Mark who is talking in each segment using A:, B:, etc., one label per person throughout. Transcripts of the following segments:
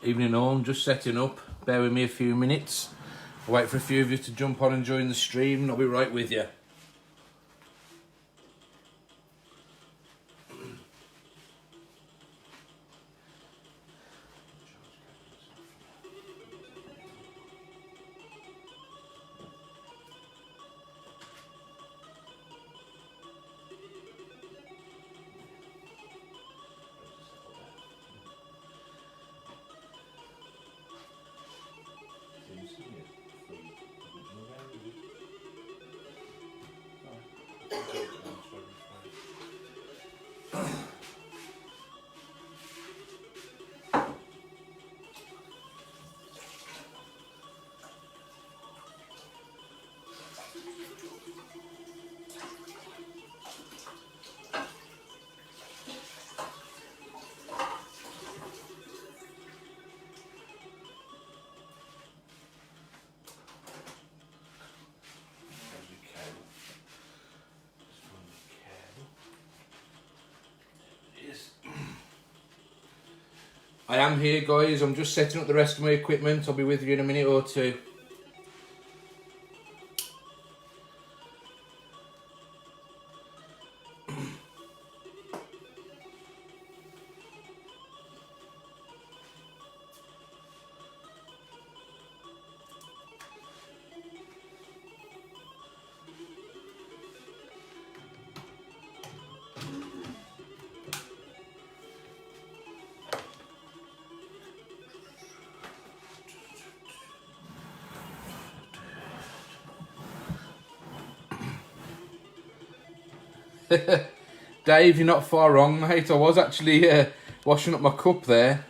A: Evening all, I'm just setting up. Bear with me a few minutes. I'll wait for a few of you to jump on and join the stream and I'll be right with you. I am here, guys. I'm just setting up the rest of my equipment. I'll be with you in a minute or two. Dave, you're not far wrong, mate. I was actually washing up my cup there.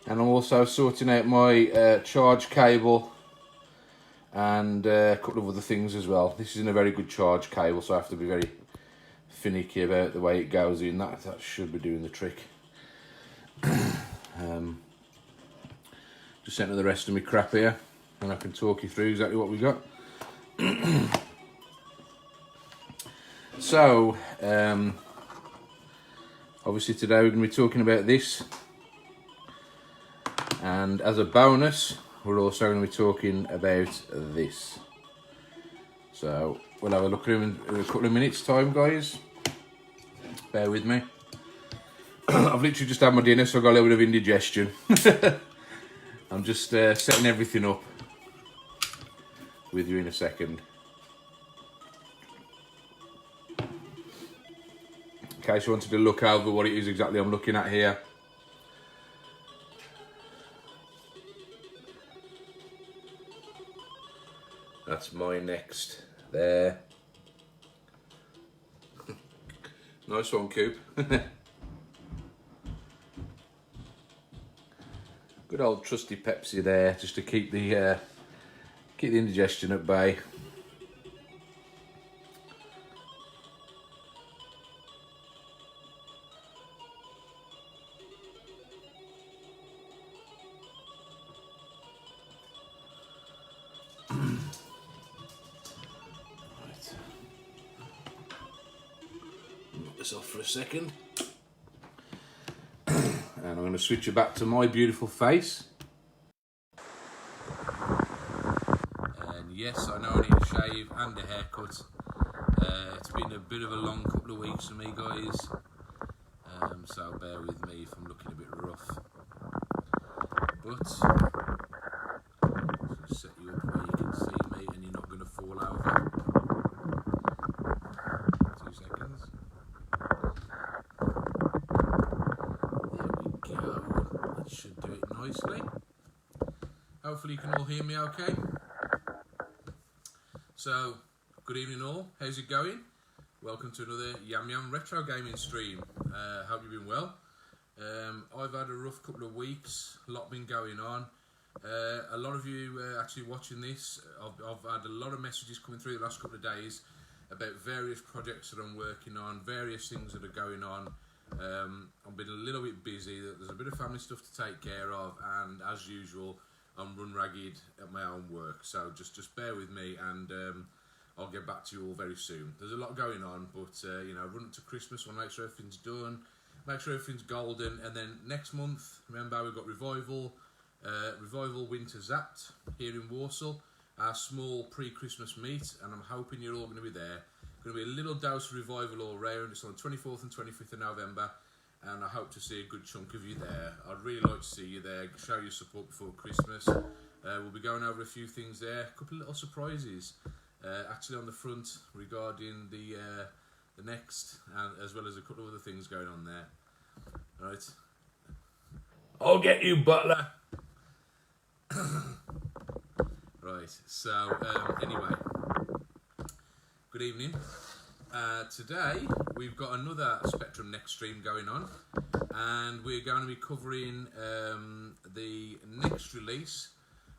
A: And I'm also sorting out my charge cable and a couple of other things as well. This isn't a very good charge cable, so I have to be very finicky about the way it goes in. That should be doing the trick. Just setting up the rest of my crap here, and I can talk you through exactly what we got. So, obviously today we're going to be talking about this, and as a bonus we're also going to be talking about this. So we'll have a look at them in a couple of minutes time, guys. Bear with me. I've literally just had my dinner, so I've got a little bit of indigestion. I'm just setting everything up with you in a second. In case you wanted to look over what it is exactly I'm looking at here. That's my next there. Nice one, Coop. Good old trusty Pepsi there, just to keep the indigestion at bay. This off for a second, and I'm going to switch it back to my beautiful face. And yes, I know I need a shave and a haircut. It's been a bit of a long couple of weeks for me, guys, so bear with me if I'm looking a bit rough. But just set you up where you can see me and you're not going to fall over. 2 seconds. Should do it nicely. Hopefully you can all hear me okay. So, good evening all, how's it going? Welcome to another YamYam retro gaming stream. Hope you've been well. I've had a rough couple of weeks, a lot been going on. A lot of you actually watching this, I've had a lot of messages coming through the last couple of days about various projects that I'm working on, various things that are going on. I've been a little bit busy, there's a bit of family stuff to take care of, and as usual I'm run ragged at my own work, so just bear with me, and I'll get back to you all very soon. There's a lot going on, but you know, run up to Christmas, I want to make sure everything's done, make sure everything's golden, and then next month, remember, we've got Revival Winter Zapped here in Warsaw, our small pre-Christmas meet, and I'm hoping you're all going to be there. Going to be a little dose of Revival all round. It's on the 24th and 25th of November, and I hope to see a good chunk of you there. I'd really like to see you there, show your support before Christmas. We'll be going over a few things there, a couple of little surprises actually on the front regarding the next, and as well as a couple of other things going on there. Right, I'll get you, butler. Right, so anyway, good evening. Today we've got another Spectrum Next stream going on, and we're going to be covering the next release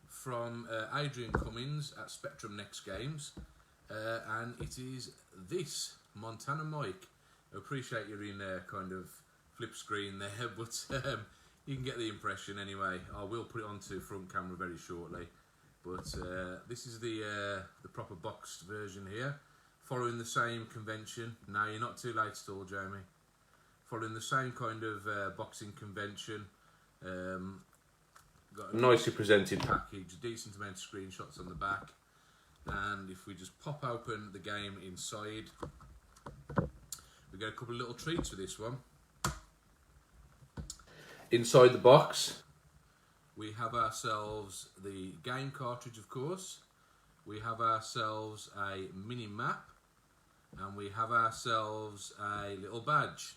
A: from Adrian Cummins at Spectrum Next Games, and it is this Montana mic. I appreciate you're in kind of flip screen there, but you can get the impression anyway. I will put it onto front camera very shortly, but this is the proper boxed version here, following the same convention. Now, you're not too late at all, Jamie. Following the same kind of boxing convention. Got a nicely presented package, decent amount of screenshots on the back, and if we just pop open the game inside, we get a couple of little treats for this one. Inside the box, we have ourselves the game cartridge, of course. We have ourselves a mini map, and we have ourselves a little badge.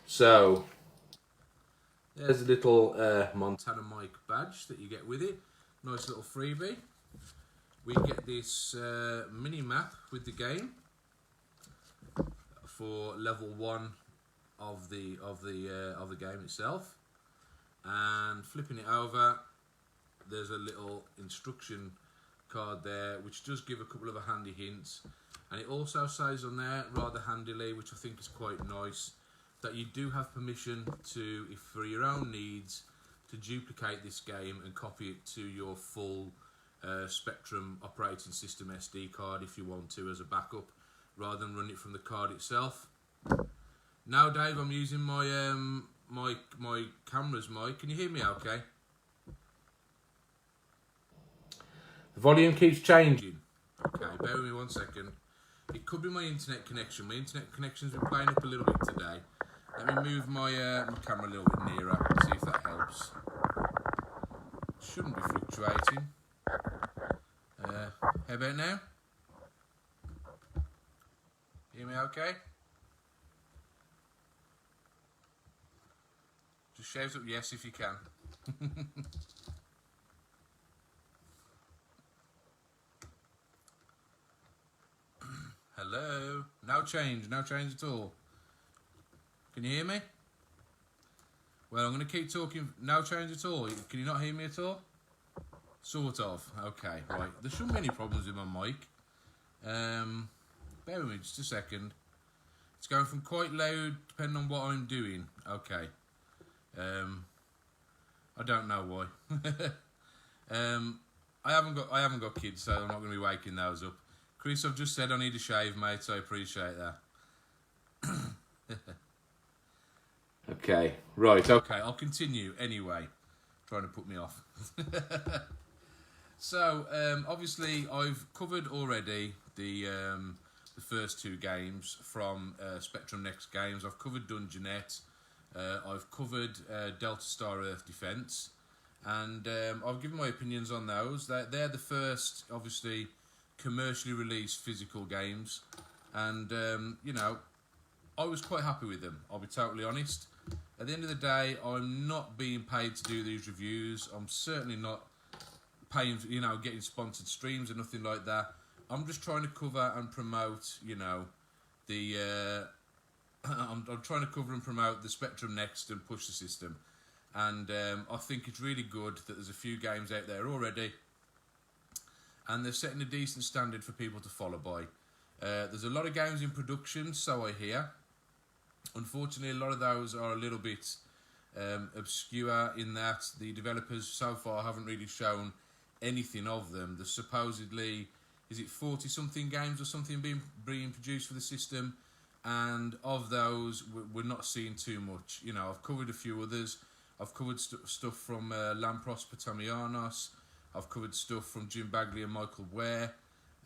A: So there's a little Montana mic badge that you get with it. Nice little freebie. We get this mini map with the game for level 1 of the game itself, and flipping it over, there's a little instruction card there which does give a couple of handy hints, and it also says on there rather handily, which I think is quite nice, that you do have permission to, if for your own needs, to duplicate this game and copy it to your full Spectrum operating system SD card if you want to, as a backup, rather than run it from the card itself. Now, Dave, I'm using my my camera's mic. Can you hear me okay? The volume keeps changing. Okay, bear with me 1 second. It could be my internet connection. My internet connection's been playing up a little bit today. Let me move my my camera a little bit nearer and see if that helps. Shouldn't be fluctuating. How about now? Hear me okay? Just shout up yes if you can. Hello? No change at all. Can you hear me? Well, I'm going to keep talking. No change at all. Can you not hear me at all? Sort of. Okay, right. There shouldn't be any problems with my mic. Bear with me just a second. It's going from quite loud depending on what I'm doing. Okay. I don't know why. I haven't got kids, so I'm not going to be waking those up. Chris, I've just said I need a shave, mate, so I appreciate that. Okay, right, okay, I'll continue anyway. Trying to put me off. So, obviously, I've covered already the first 2 games from Spectrum Next Games. I've covered Dungeonette. I've covered Delta Star Earth Defense, and I've given my opinions on those. They're the first, obviously, commercially released physical games, and you know, I was quite happy with them. I'll be totally honest. At the end of the day, I'm not being paid to do these reviews. I'm certainly not paying, you know, getting sponsored streams or nothing like that. I'm just trying to cover and promote, you know, the I'm trying to cover and promote the Spectrum Next and push the system, and I think it's really good that there's a few games out there already, and they're setting a decent standard for people to follow by. There's a lot of games in production, so I hear. Unfortunately, a lot of those are a little bit obscure in that the developers so far haven't really shown anything of them. There's supposedly, is it 40-something games or something being produced for the system, and of those, we're not seeing too much. You know, I've covered a few others. I've covered stuff from Lampros Patamianos. I've covered stuff from Jim Bagley and Michael Ware.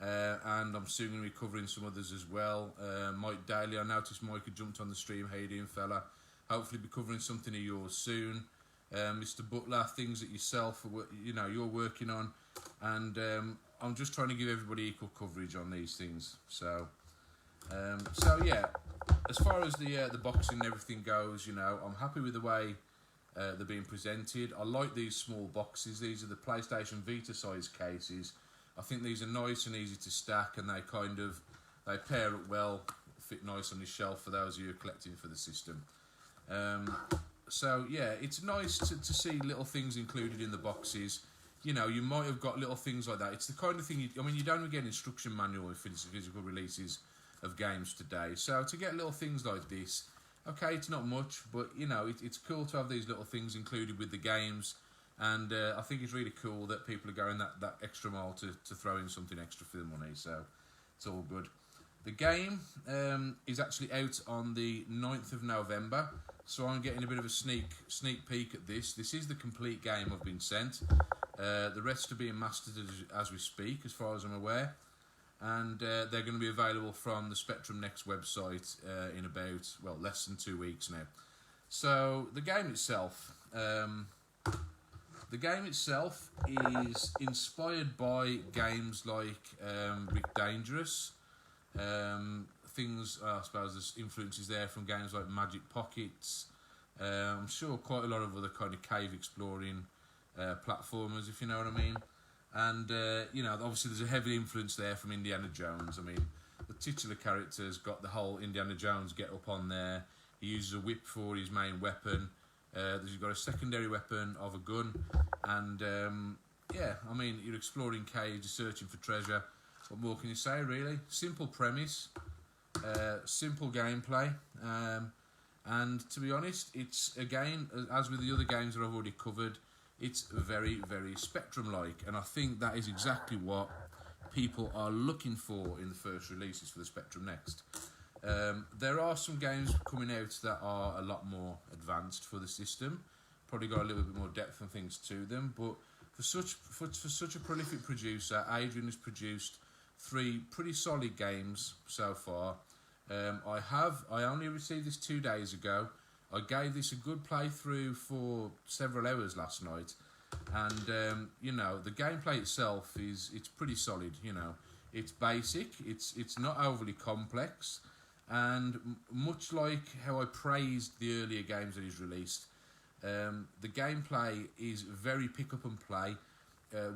A: And I'm soon going to be covering some others as well. Mike Daly, I noticed Mike had jumped on the stream. How you doing, fella? Hopefully be covering something of yours soon. Mr. Butler, things that yourself, you're working on. And I'm just trying to give everybody equal coverage on these things. So yeah, as far as the boxing and everything goes, I'm happy with the way they're being presented. I like these small boxes. These are the PlayStation Vita size cases. I think these are nice and easy to stack, and they pair up well, fit nice on the shelf for those of you who are collecting for the system. So yeah, it's nice to see little things included in the boxes. You might have got little things like that. It's the kind of thing, you don't get an instruction manual in physical releases of games today. So to get little things like this, okay, it's not much, but it's cool to have these little things included with the games. And I think it's really cool that people are going that extra mile to throw in something extra for the money. So it's all good. The game is actually out on the 9th of November. So I'm getting a bit of a sneak peek at this. This is the complete game I've been sent. The rest are being mastered as we speak, as far as I'm aware. And they're going to be available from the Spectrum Next website in about, less than 2 weeks now. So the game itself... The game itself is inspired by games like Rick Dangerous. I suppose there's influences there from games like Magic Pockets. I'm sure quite a lot of other kind of cave exploring platformers, if you know what I mean. And, obviously there's a heavy influence there from Indiana Jones. I mean, the titular character's got the whole Indiana Jones get-up on there. He uses a whip for his main weapon. He's got a secondary weapon of a gun, and you're exploring caves, you're searching for treasure. What more can you say, really? Simple premise, simple gameplay, and to be honest, it's, again, as with the other games that I've already covered, it's very, very Spectrum-like, and I think that is exactly what people are looking for in the first releases for the Spectrum Next. There are some games coming out that are a lot more advanced for the system, probably got a little bit more depth and things to them, but for such a prolific producer, Adrian has produced 3 pretty solid games so far. I only received this 2 days ago. I gave this a good playthrough for several hours last night, and the gameplay itself it's pretty solid. It's basic, it's not overly complex. And much like how I praised the earlier games that he's released, the gameplay is very pick up and play.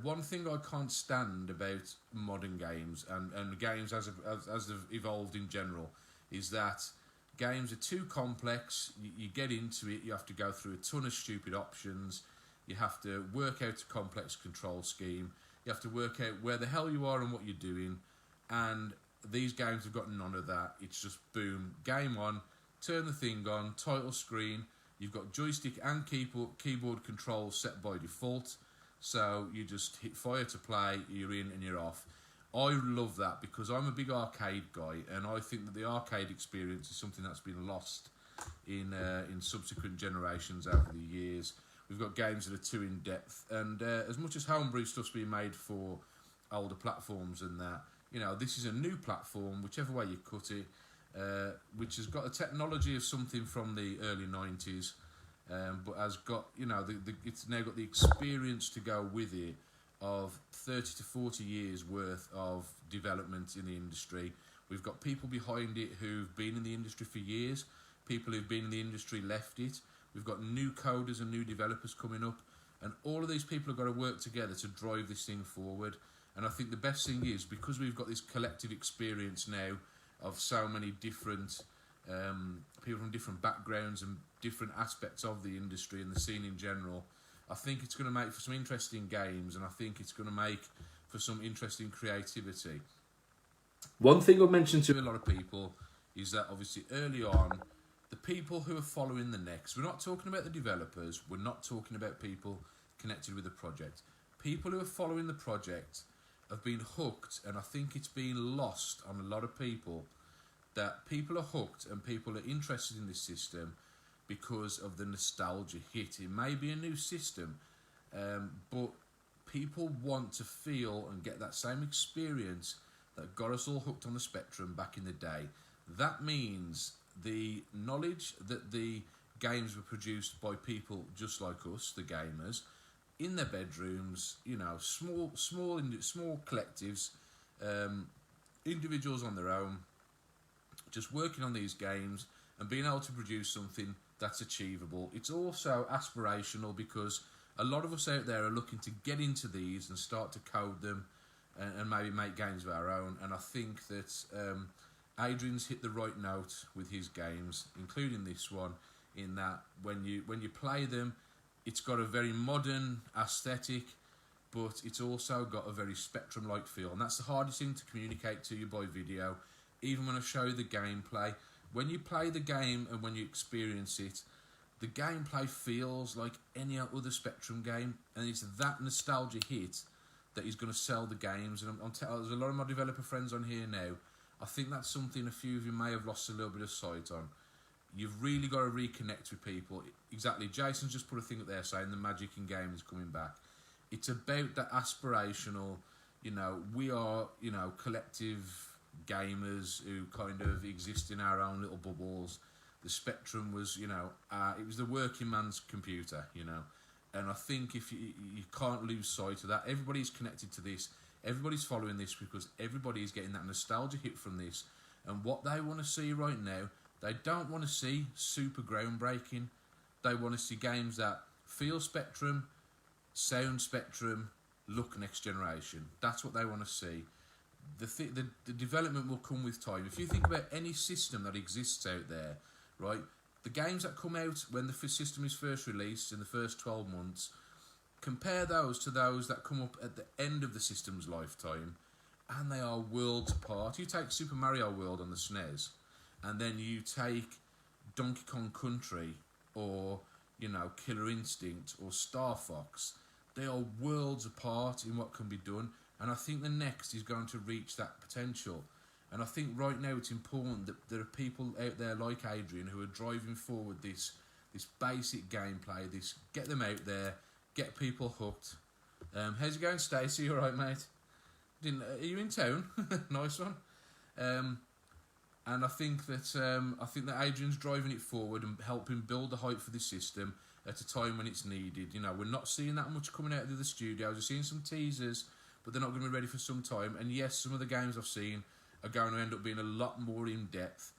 A: One thing I can't stand about modern games and games as they've evolved in general is that games are too complex. You get into it, you have to go through a ton of stupid options. You have to work out a complex control scheme. You have to work out where the hell you are and what you're doing. And these games have got none of that. It's just boom, game on, turn the thing on, title screen. You've got joystick and keyboard controls set by default. So you just hit fire to play, you're in and you're off. I love that because I'm a big arcade guy, and I think that the arcade experience is something that's been lost in subsequent generations over the years. We've got games that are too in depth, and as much as homebrew stuff's been made for older platforms and that, this is a new platform, whichever way you cut it, which has got a technology of something from the early 90s, but has got, it's now got the experience to go with it of 30 to 40 years worth of development in the industry. We've got people behind it who've been in the industry for years, people who've been in the industry left it. We've got new coders and new developers coming up, and all of these people have got to work together to drive this thing forward. And I think the best thing is, because we've got this collective experience now of so many different people from different backgrounds and different aspects of the industry and the scene in general, I think it's going to make for some interesting games, and I think it's going to make for some interesting creativity. One thing I've mentioned to a lot of people is that obviously early on, the people who are following the next, we're not talking about the developers, we're not talking about people connected with the project. People who are following the project have been hooked, and I think it's been lost on a lot of people, that people are hooked and people are interested in this system because of the nostalgia hit. It may be a new system, but people want to feel and get that same experience that got us all hooked on the Spectrum back in the day. That means the knowledge that the games were produced by people just like us, the gamers, in their bedrooms, you know, small collectives, individuals on their own, just working on these games and being able to produce something that's achievable. It's also aspirational because a lot of us out there are looking to get into these and start to code them and maybe make games of our own. And I think that Adrian's hit the right note with his games, including this one, in that when you play them, it's got a very modern aesthetic, but it's also got a very Spectrum-like feel. And that's the hardest thing to communicate to you by video, even when I show you the gameplay. When you play the game and when you experience it, the gameplay feels like any other Spectrum game, and it's that nostalgia hit that is going to sell the games. And there's a lot of my developer friends on here now. I think that's something a few of you may have lost a little bit of sight on. You've really got to reconnect with people. Exactly, Jason's just put a thing up there saying the magic in gaming is coming back. It's about that aspirational, you know, we are, you know, collective gamers who kind of exist in our own little bubbles. The Spectrum was, you know, it was the working man's computer, you know. And I think if you can't lose sight of that. Everybody's connected to this. Everybody's following this because everybody's getting that nostalgia hit from this. And what they want to see right now, they don't want to see super groundbreaking. They want to see games that feel Spectrum, sound Spectrum, look next generation. That's what they want to see. The development will come with time. If you think about any system that exists out there, right, the games that come out when the system is first released in the first 12 months, compare those to those that come up at the end of the system's lifetime, and they are worlds apart. You take Super Mario World on the SNES, and then you take Donkey Kong Country, or, you know, Killer Instinct, or Star Fox. They are worlds apart in what can be done, and I think the next is going to reach that potential. And I think right now it's important that there are people out there like Adrian who are driving forward this basic gameplay, get them out there, get people hooked. How's it going, Stacey? You alright, mate? Are you in town? Nice one. And I think that Adrian's driving it forward and helping build the hype for this system at a time when it's needed. You know, we're not seeing that much coming out of the studios. We're seeing some teasers, but they're not going to be ready for some time. And yes, some of the games I've seen are going to end up being a lot more in depth.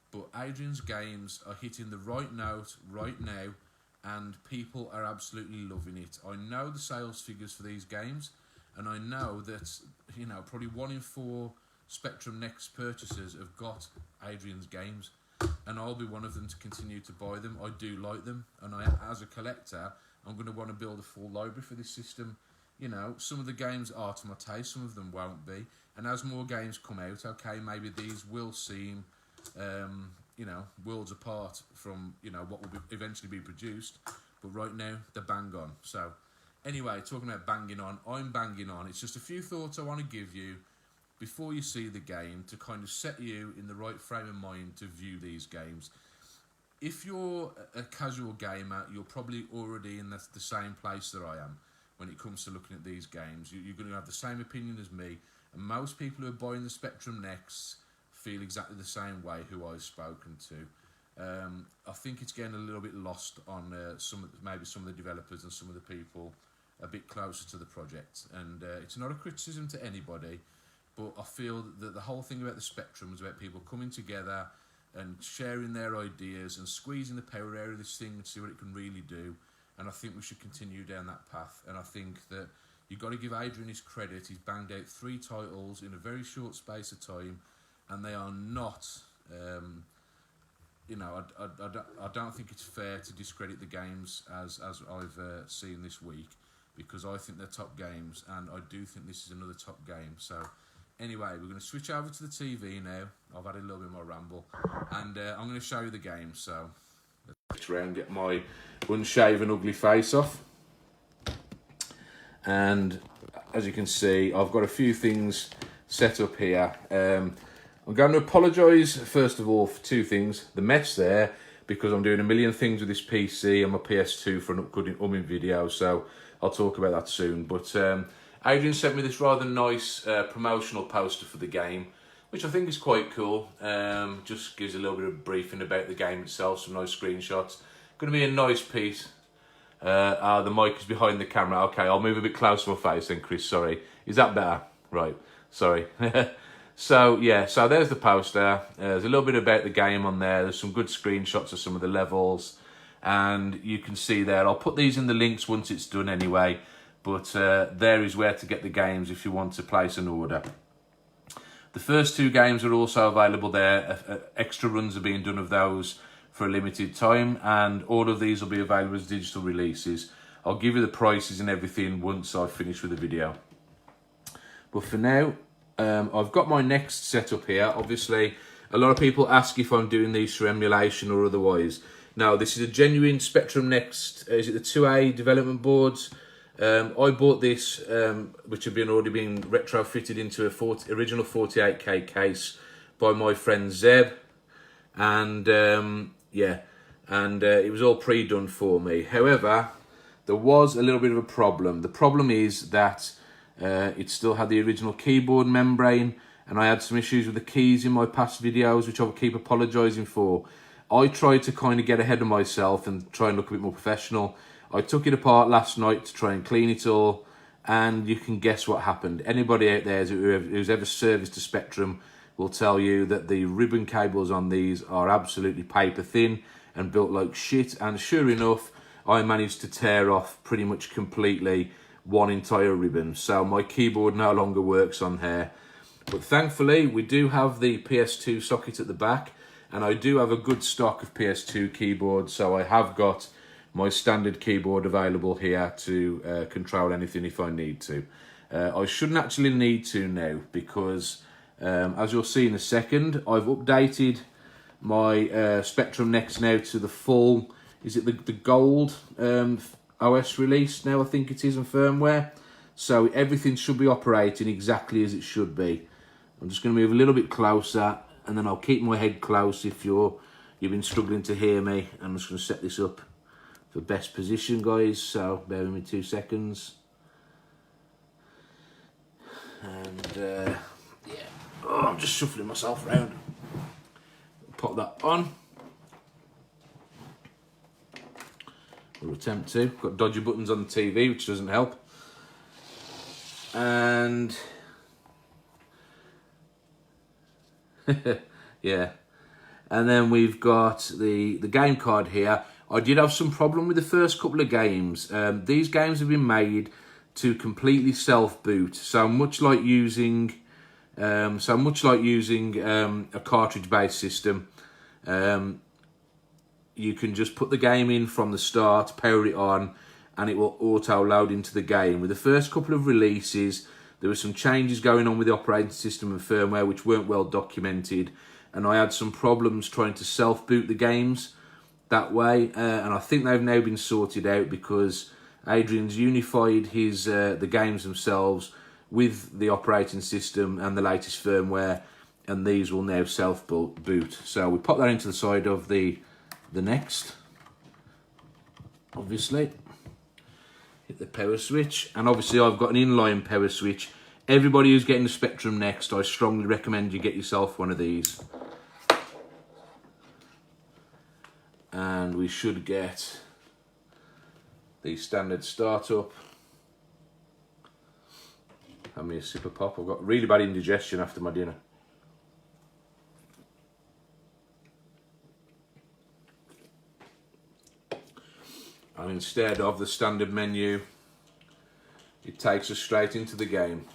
A: But Adrian's games are hitting the right note right now, and people are absolutely loving it. I know the sales figures for these games, and I know that, you know, probably 1 in 4 Spectrum Next purchasers have got Adrian's games, and I'll be one of them to continue to buy them. I do like them, and as a collector, I'm going to want to build a full library for this system. You know, some of the games are to my taste, some of them won't be. And as more games come out, okay, maybe these will seem, you know, worlds apart from, you know, what will eventually be produced. But right now, they're bang on. So, anyway, talking about banging on, I'm banging on. It's just a few thoughts I want to give you before you see the game to kind of set you in the right frame of mind to view these games. If you're a casual gamer, you're probably already in the same place that I am when it comes to looking at these games. You're going to have the same opinion as me, and most people who are buying the Spectrum Next feel exactly the same way who I've spoken to. I think it's getting a little bit lost on maybe some of the developers and some of the people a bit closer to the project. And it's not a criticism to anybody, but I feel that the whole thing about the Spectrum is about people coming together and sharing their ideas and squeezing the power out of this thing and see what it can really do. And I think we should continue down that path. And I think that you've got to give Adrian his credit. He's banged out 3 titles in a very short space of time, and they are not, you know, I don't think it's fair to discredit the games as I've seen this week, because I think they're top games, and I do think this is another top game. So anyway, we're going to switch over to the TV now. I've had a little bit more ramble, and I'm going to show you the game. So let's around, get my unshaven ugly face off. And as you can see, I've got a few things set up here. I'm going to apologise, first of all, for two things. The mess there, because I'm doing a million things with this PC and my PS2 for an upcoming video, so I'll talk about that soon. But Adrian sent me this rather nice promotional poster for the game, which I think is quite cool. Just gives a little bit of briefing about the game itself, some nice screenshots. Going to be a nice piece. The mic is behind the camera. Okay, I'll move a bit closer to my face then, Chris, sorry. Is that better? Right, sorry. So, yeah, so there's the poster. There's a little bit about the game on there. There's some good screenshots of some of the levels. And you can see there. I'll put these in the links once it's done anyway. But there is where to get the games if you want to place an order. The first two games are also available there. Extra runs are being done of those for a limited time. And all of these will be available as digital releases. I'll give you the prices and everything once I've finished with the video. But for now, I've got my Next set up here. Obviously, a lot of people ask if I'm doing these for emulation or otherwise. Now, this is a genuine Spectrum Next. Is it the 2A development boards? I bought this, which had already been retrofitted into a original 48K case by my friend Zeb. And, yeah, and it was all pre-done for me. However, there was a little bit of a problem. The problem is that it still had the original keyboard membrane, and I had some issues with the keys in my past videos, which I'll keep apologising for. I tried to kind of get ahead of myself and try and look a bit more professional. I took it apart last night to try and clean it all, and you can guess what happened. Anybody out there who's ever serviced a Spectrum will tell you that the ribbon cables on these are absolutely paper thin and built like shit, and sure enough, I managed to tear off pretty much completely one entire ribbon, so my keyboard no longer works on here. But thankfully we do have the PS2 socket at the back, and I do have a good stock of PS2 keyboards, so I have got my standard keyboard available here to control anything if I need to. I shouldn't actually need to now, because as you'll see in a second, I've updated my Spectrum Next now to the full, is it the gold OS release now, I think it is, and firmware. So everything should be operating exactly as it should be. I'm just going to move a little bit closer, and then I'll keep my head close if you've been struggling to hear me. I'm just going to set this up for best position, guys, so bear with me 2 seconds. And yeah, I'm just shuffling myself around. Pop that on. Or attempt to. Got dodgy buttons on the TV, which doesn't help. And yeah, and then we've got the game card here. I did have some problem with the first couple of games. These games have been made to completely self-boot, so much like using a cartridge-based system. You can just put the game in from the start, power it on, and it will auto-load into the game. With the first couple of releases, there were some changes going on with the operating system and firmware which weren't well documented, and I had some problems trying to self-boot the games that way, and I think they've now been sorted out because Adrian's unified his the games themselves with the operating system and the latest firmware, and these will now self-boot. So we pop that into the side of the Next, obviously. Hit the power switch, and obviously I've got an inline power switch. Everybody who's getting the Spectrum Next, I strongly recommend you get yourself one of these. And we should get the standard startup. Have me a sip of pop. I've got really bad indigestion after my dinner. And instead of the standard menu, it takes us straight into the game.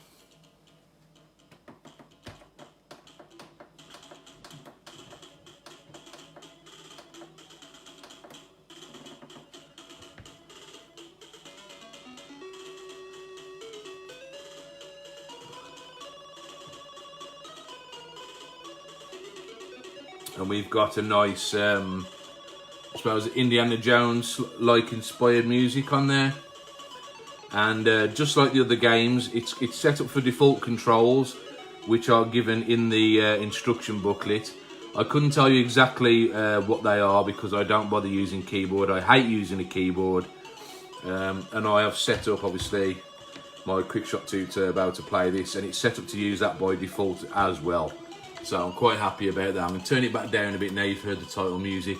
A: And we've got a nice I suppose Indiana Jones like inspired music on there, and just like the other games, it's set up for default controls, which are given in the instruction booklet. I couldn't tell you exactly what they are because I don't bother using keyboard. I hate using a keyboard. And I have set up, obviously, my QuickShot 2 Turbo to play this, and it's set up to use that by default as well. So I'm quite happy about that. I'm going to turn it back down a bit now you've heard the title music,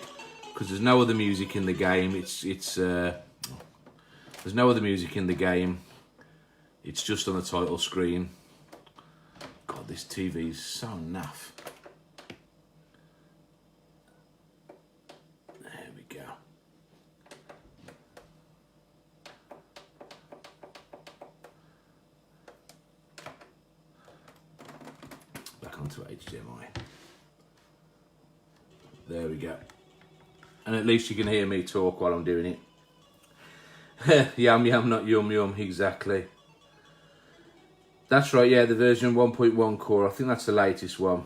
A: because there's no other music in the game. There's no other music in the game. It's just on the title screen. God, this TV is so naff. There we go. Back onto HDMI. There we go. And at least you can hear me talk while I'm doing it. YamYam, not YumYum, exactly. That's right, yeah, the version 1.1 core. I think that's the latest one.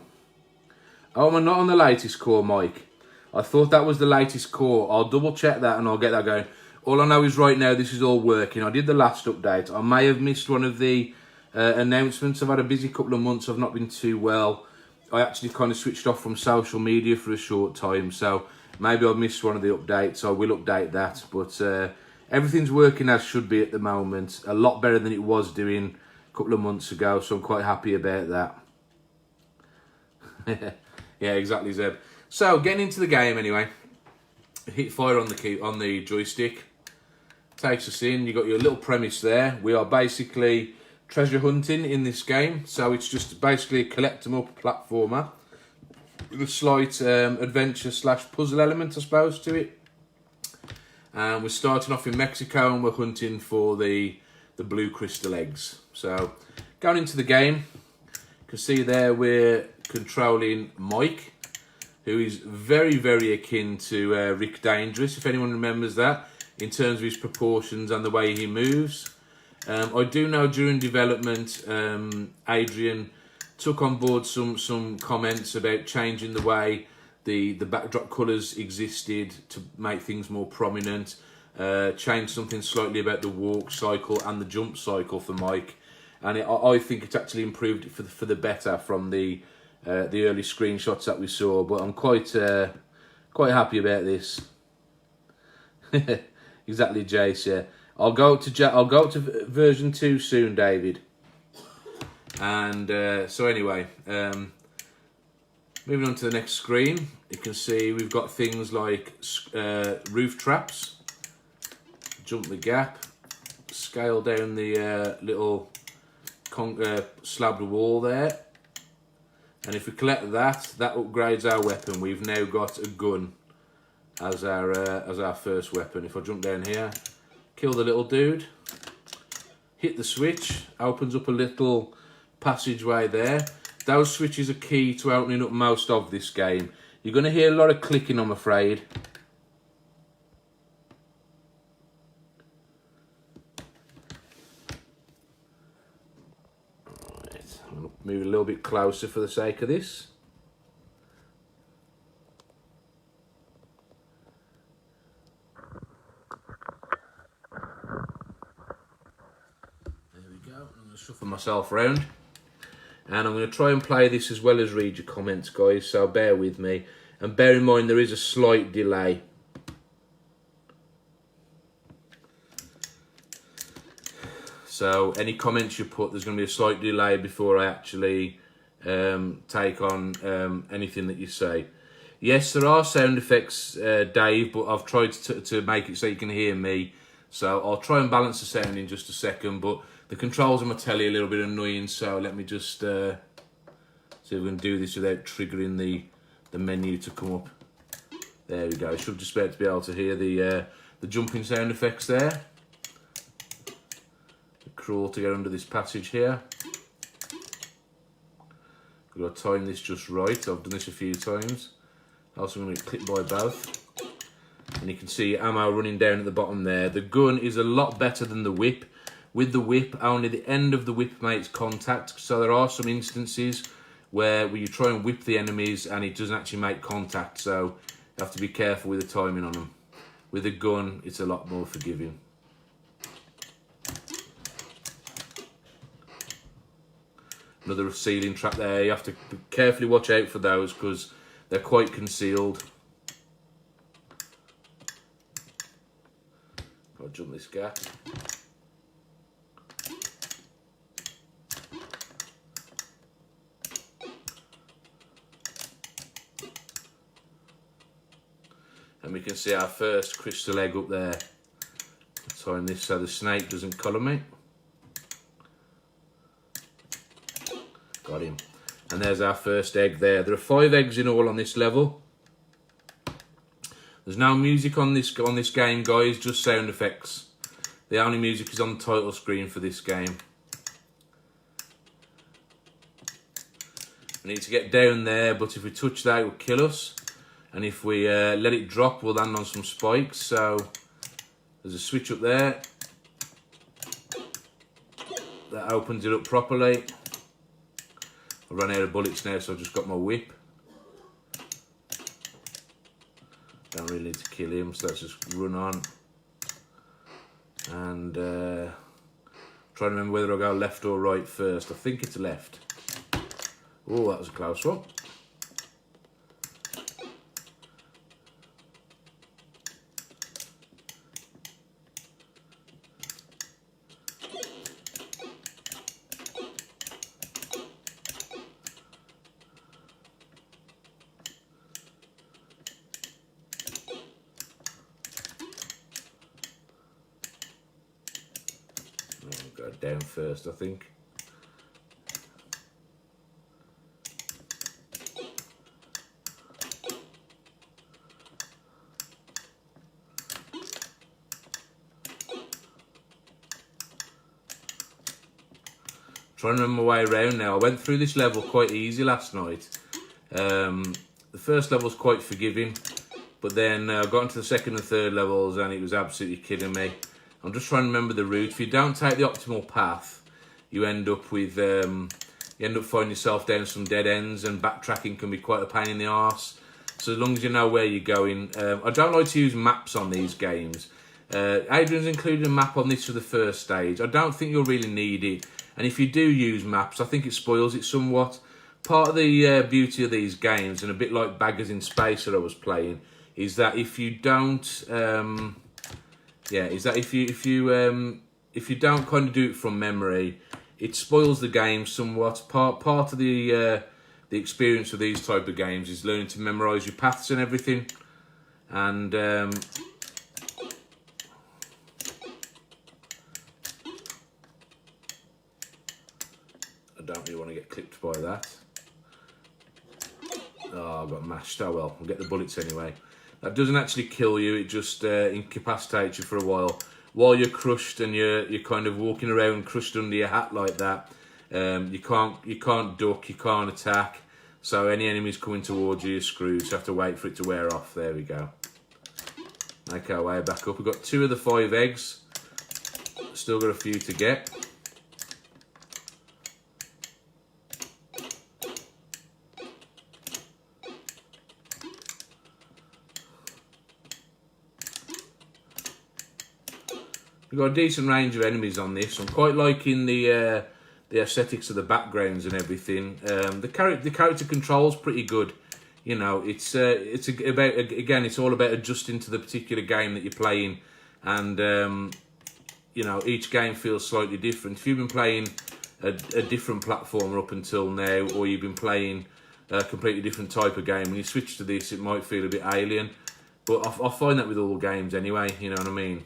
A: Oh, am I not on the latest core, Mike? I thought that was the latest core. I'll double check that and I'll get that going. All I know is right now this is all working. I did the last update. I may have missed one of the announcements. I've had a busy couple of months. I've not been too well. I actually kind of switched off from social media for a short time. So maybe I missed one of the updates. I will update that. But everything's working as should be at the moment. A lot better than it was doing a couple of months ago. So I'm quite happy about that. Yeah, exactly, Zeb. So getting into the game anyway. Hit fire on the joystick. Takes us in. You got your little premise there. We are basically treasure hunting in this game. So it's just basically a collect 'em up platformer with a slight adventure / puzzle element, I suppose, to it. And we're starting off in Mexico and we're hunting for the blue crystal eggs. So going into the game, you can see there we're controlling Mike, who is very, very akin to Rick Dangerous, if anyone remembers that, in terms of his proportions and the way he moves. I do know during development, Adrian took on board some comments about changing the way the backdrop colours existed to make things more prominent, change something slightly about the walk cycle and the jump cycle for Mike, and I think it's actually improved it for the better from the early screenshots that we saw. But I'm quite happy about this. Exactly, Jace. Yeah, I'll go up to version 2 soon, David. And so anyway, moving on to the next screen, you can see we've got things like roof traps, jump the gap, scale down the little slabbed wall there, and if we collect that upgrades our weapon. We've now got a gun as our first weapon. If I jump down here, kill the little dude, hit the switch, opens up a little passageway there. Those switches are key to opening up most of this game. You're going to hear a lot of clicking, I'm afraid. Right, I'm going to move a little bit closer for the sake of this. There we go. I'm going to shuffle myself around. And I'm going to try and play this as well as read your comments, guys, so bear with me. And bear in mind there is a slight delay. So any comments you put, there's going to be a slight delay before I actually take on anything that you say. Yes, there are sound effects, Dave, but I've tried to make it so you can hear me. So I'll try and balance the sound in just a second, but the controls on my telly are a little bit annoying, so let me just see if we can do this without triggering the menu to come up. There we go. I should just be able to hear the jumping sound effects there. Crawl to get under this passage here. I've got to time this just right. I've done this a few times. Also, I'm going to click by both. And you can see ammo running down at the bottom there. The gun is a lot better than the whip. With the whip, only the end of the whip makes contact. So there are some instances where you try and whip the enemies and it doesn't actually make contact. So you have to be careful with the timing on them. With a gun, it's a lot more forgiving. Another ceiling trap there. You have to carefully watch out for those because they're quite concealed. I'll jump this gap. And we can see our first crystal egg up there. Tying this so the snake doesn't collar me. Got him. And there's our first egg there. There are 5 eggs in all on this level. There's no music on this game, guys, just sound effects. The only music is on the title screen for this game. We need to get down there, but if we touch that, it will kill us. And if we let it drop, we'll land on some spikes. So there's a switch up there. That opens it up properly. I've run out of bullets now, so I've just got my whip. Don't really need to kill him, so let's just run on. And try to remember whether I go left or right first. I think it's left. Oh, that was a close one. Go down first, I think. Trying to remember my way around now. I went through this level quite easy last night. The first level was quite forgiving, but then I got into the second and third levels and it was absolutely killing me. I'm just trying to remember the route. If you don't take the optimal path, you end up with finding yourself down some dead ends, and backtracking can be quite a pain in the arse. So as long as you know where you're going, I don't like to use maps on these games. Adrian's included a map on this for the first stage. I don't think you'll really need it, and if you do use maps, I think it spoils it somewhat. Part of the beauty of these games, and a bit like Baggers in Space that I was playing, is that if you don't if you don't kind of do it from memory, it spoils the game somewhat. Part of the experience of these type of games is learning to memorise your paths and everything. And I don't really want to get clipped by that. Oh, I got mashed. Oh well, I'll get the bullets anyway. That doesn't actually kill you, it just incapacitates you for a while you're crushed and you're kind of walking around crushed under your hat like that. You can't duck, you can't attack, so any enemies coming towards you, you're screwed, so you have to wait for it to wear off. There we go. Make our way back up. We've got 2 of the 5 eggs, still got a few to get. We've got a decent range of enemies on this. I'm quite liking the aesthetics of the backgrounds and everything. The character control's pretty good. You know, it's all about adjusting to the particular game that you're playing, and you know, each game feels slightly different. If you've been playing a different platformer up until now, or you've been playing a completely different type of game, when you switch to this, it might feel a bit alien. But I find that with all games anyway. You know what I mean?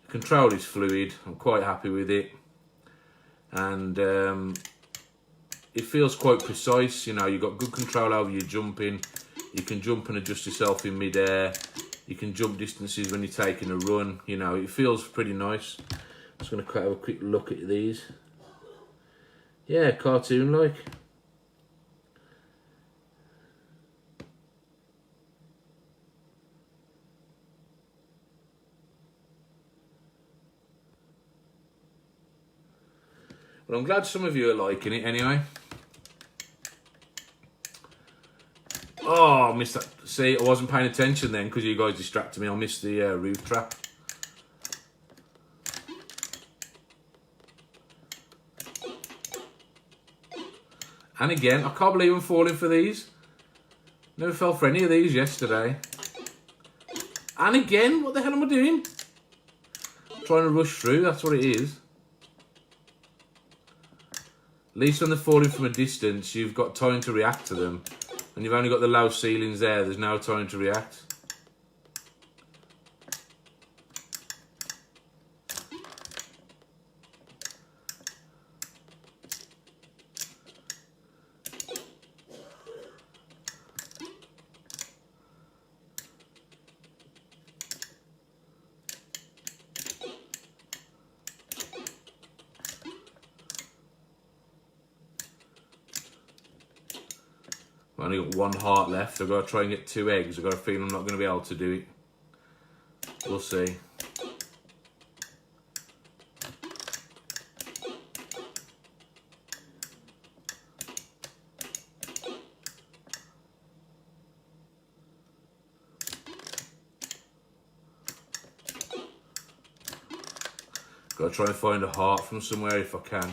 A: Control is fluid. I'm quite happy with it, and it feels quite precise. You know, you've got good control over your jumping. You can jump and adjust yourself in mid-air. You can jump distances when you're taking a run. You know, it feels pretty nice. Just going to have a quick look at these. Yeah, cartoon-like. But I'm glad some of you are liking it anyway. Oh, I missed that. See, I wasn't paying attention then because you guys distracted me. I missed the roof trap. And again, I can't believe I'm falling for these. Never fell for any of these yesterday. And again, what the hell am I doing? I'm trying to rush through, that's what it is. At least when they're falling from a distance, you've got time to react to them. And you've only got the low ceilings there, there's no time to react. I've only got one heart left. I've got to try and get 2 eggs. I've got a feeling I'm not going to be able to do it. We'll see. Got to try and find a heart from somewhere if I can.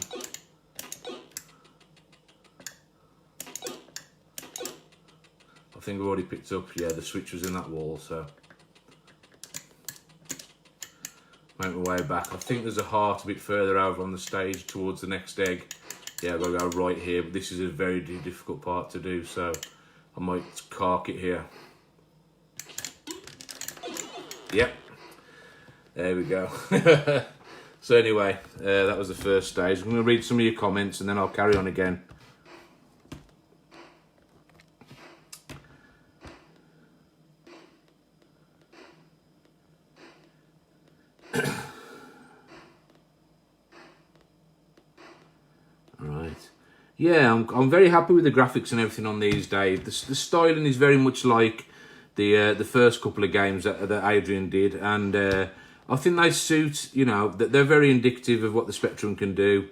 A: I think I've already picked up, yeah, the switch was in that wall, so. Make my way back. I think there's a heart a bit further over on the stage towards the next egg. Yeah, I've got to go right here, but this is a very difficult part to do, so I might cark it here. Yep. There we go. So anyway, that was the first stage. I'm going to read some of your comments and then I'll carry on again. Yeah, I'm very happy with the graphics and everything on these days. The styling is very much like the first couple of games that Adrian did, and I think they suit, you know, that they're very indicative of what the Spectrum can do.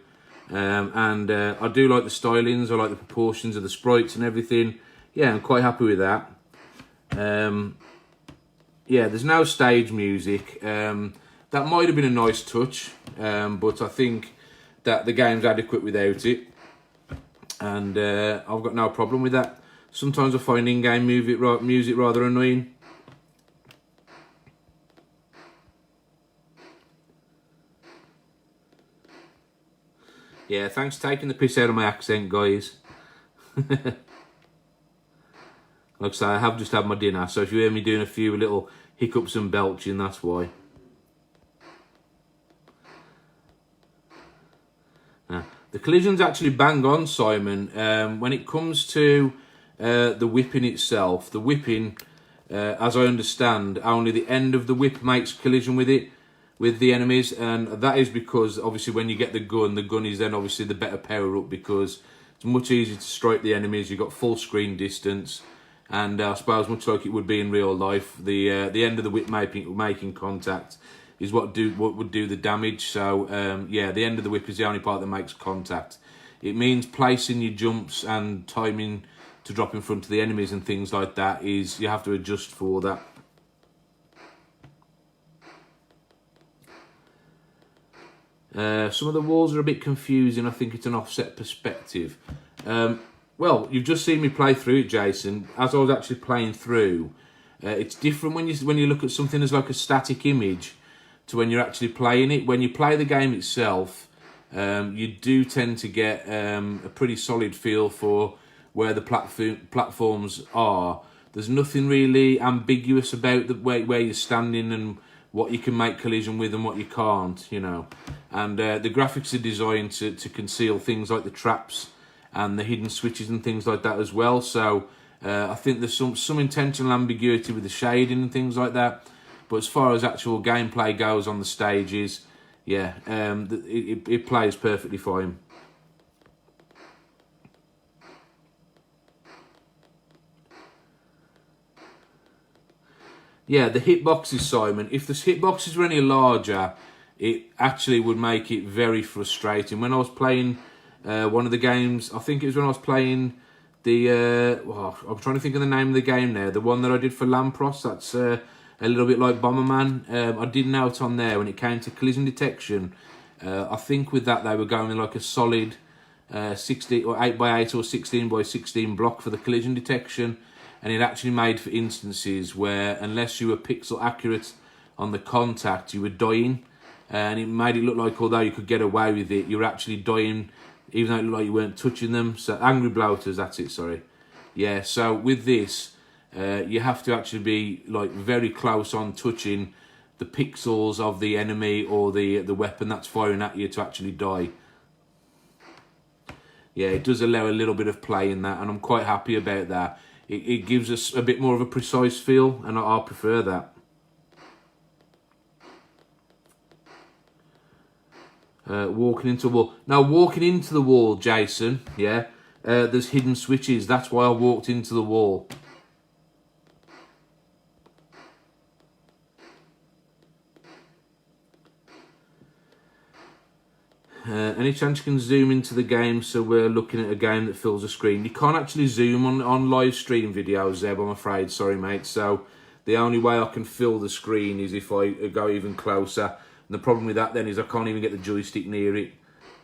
A: And I do like the stylings, I like the proportions of the sprites and everything. Yeah, I'm quite happy with that. Yeah, there's no stage music. That might have been a nice touch, but I think that the game's adequate without it. And I've got no problem with that. Sometimes I find in-game music rather annoying. Yeah, thanks for taking the piss out of my accent, guys. Like I say, I have just had my dinner, so if you hear me doing a few little hiccups and belching, that's why. The collision's actually bang on, Simon. When it comes to the whipping itself, the whipping, as I understand, only the end of the whip makes collision with it, with the enemies, and that is because obviously when you get the gun is then obviously the better power up, because it's much easier to strike the enemies. You've got full screen distance, and I suppose much like it would be in real life, the end of the whip making contact is what would do the damage. So yeah, the end of the whip is the only part that makes contact. It means placing your jumps and timing to drop in front of the enemies and things like that is you have to adjust for that. Some of the walls are a bit confusing. I think it's an offset perspective. Well, you've just seen me play through it, Jason. As I was actually playing through, it's different when you look at something as like a static image to when you're actually playing it. When you play the game itself, you do tend to get a pretty solid feel for where the platforms are. There's nothing really ambiguous about the where you're standing and what you can make collision with and what you can't, you know. And the graphics are designed to conceal things like the traps and the hidden switches and things like that as well. So I think there's some intentional ambiguity with the shading and things like that. But as far as actual gameplay goes on the stages, yeah, it plays perfectly fine. Yeah, the hitboxes, Simon. If the hitboxes were any larger, it actually would make it very frustrating. When I was playing one of the games, I think it was when I was playing the... well, I'm trying to think of the name of the game now. The one that I did for Lampros, that's a little bit like Bomberman. I did note on there when it came to collision detection. I think with that they were going with like a solid 16 or 8x8 or 16x16 block for the collision detection, and it actually made for instances where unless you were pixel accurate on the contact, you were dying, and it made it look like although you could get away with it, you were actually dying even though it looked like you weren't touching them. So angry bloaters, that's it, sorry. Yeah, so with this, you have to actually be like very close on touching the pixels of the enemy or the weapon that's firing at you to actually die. Yeah, it does allow a little bit of play in that, and I'm quite happy about that. It gives us a bit more of a precise feel, and I prefer that. Walking into the wall. Now, walking into the wall, Jason, yeah, there's hidden switches. That's why I walked into the wall. Any chance you can zoom into the game so we're looking at a game that fills a screen? You can't actually zoom on live stream videos, Zeb, I'm afraid. Sorry, mate. So the only way I can fill the screen is if I go even closer. And the problem with that then is I can't even get the joystick near it.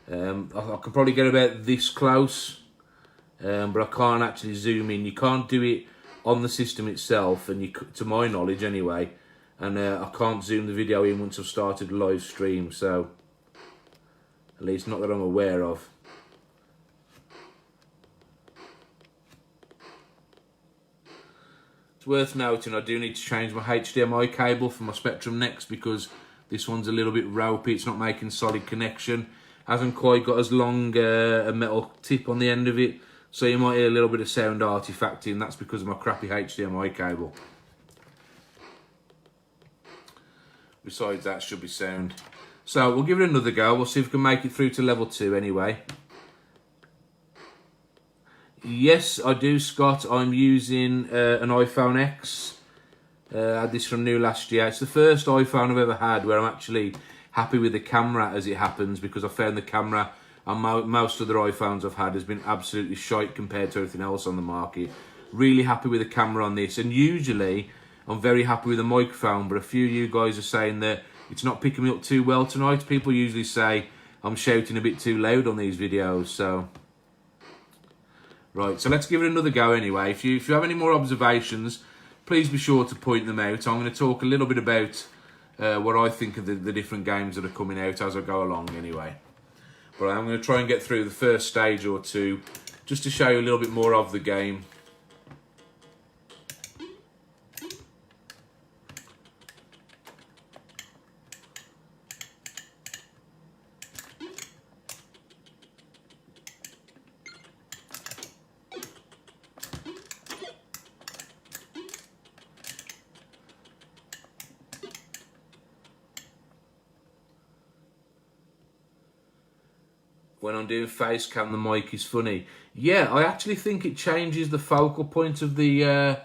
A: I can probably get about this close, but I can't actually zoom in. You can't do it on the system itself, and to my knowledge anyway. And I can't zoom the video in once I've started a live stream, so... At least not that I'm aware of. It's worth noting I do need to change my HDMI cable for my Spectrum Next because this one's a little bit ropey. It's not making solid connection. Hasn't quite got as long a metal tip on the end of it. So you might hear a little bit of sound artifacting. That's because of my crappy HDMI cable. Besides that, should be sound. So we'll give it another go. We'll see if we can make it through to level 2 anyway. Yes, I do, Scott. I'm using an iPhone X. I had this from new last year. It's the first iPhone I've ever had where I'm actually happy with the camera as it happens, because I found the camera on most other iPhones I've had has been absolutely shite compared to everything else on the market. Really happy with the camera on this. And usually I'm very happy with the microphone, but a few of you guys are saying that it's not picking me up too well tonight. People usually say I'm shouting a bit too loud on these videos, so... Right, so let's give it another go anyway. If you have any more observations, please be sure to point them out. I'm going to talk a little bit about what I think of the different games that are coming out as I go along anyway. But I'm going to try and get through the first stage or two, just to show you a little bit more of the game. When I'm doing face cam, the mic is funny. Yeah, I actually think it changes the focal point of the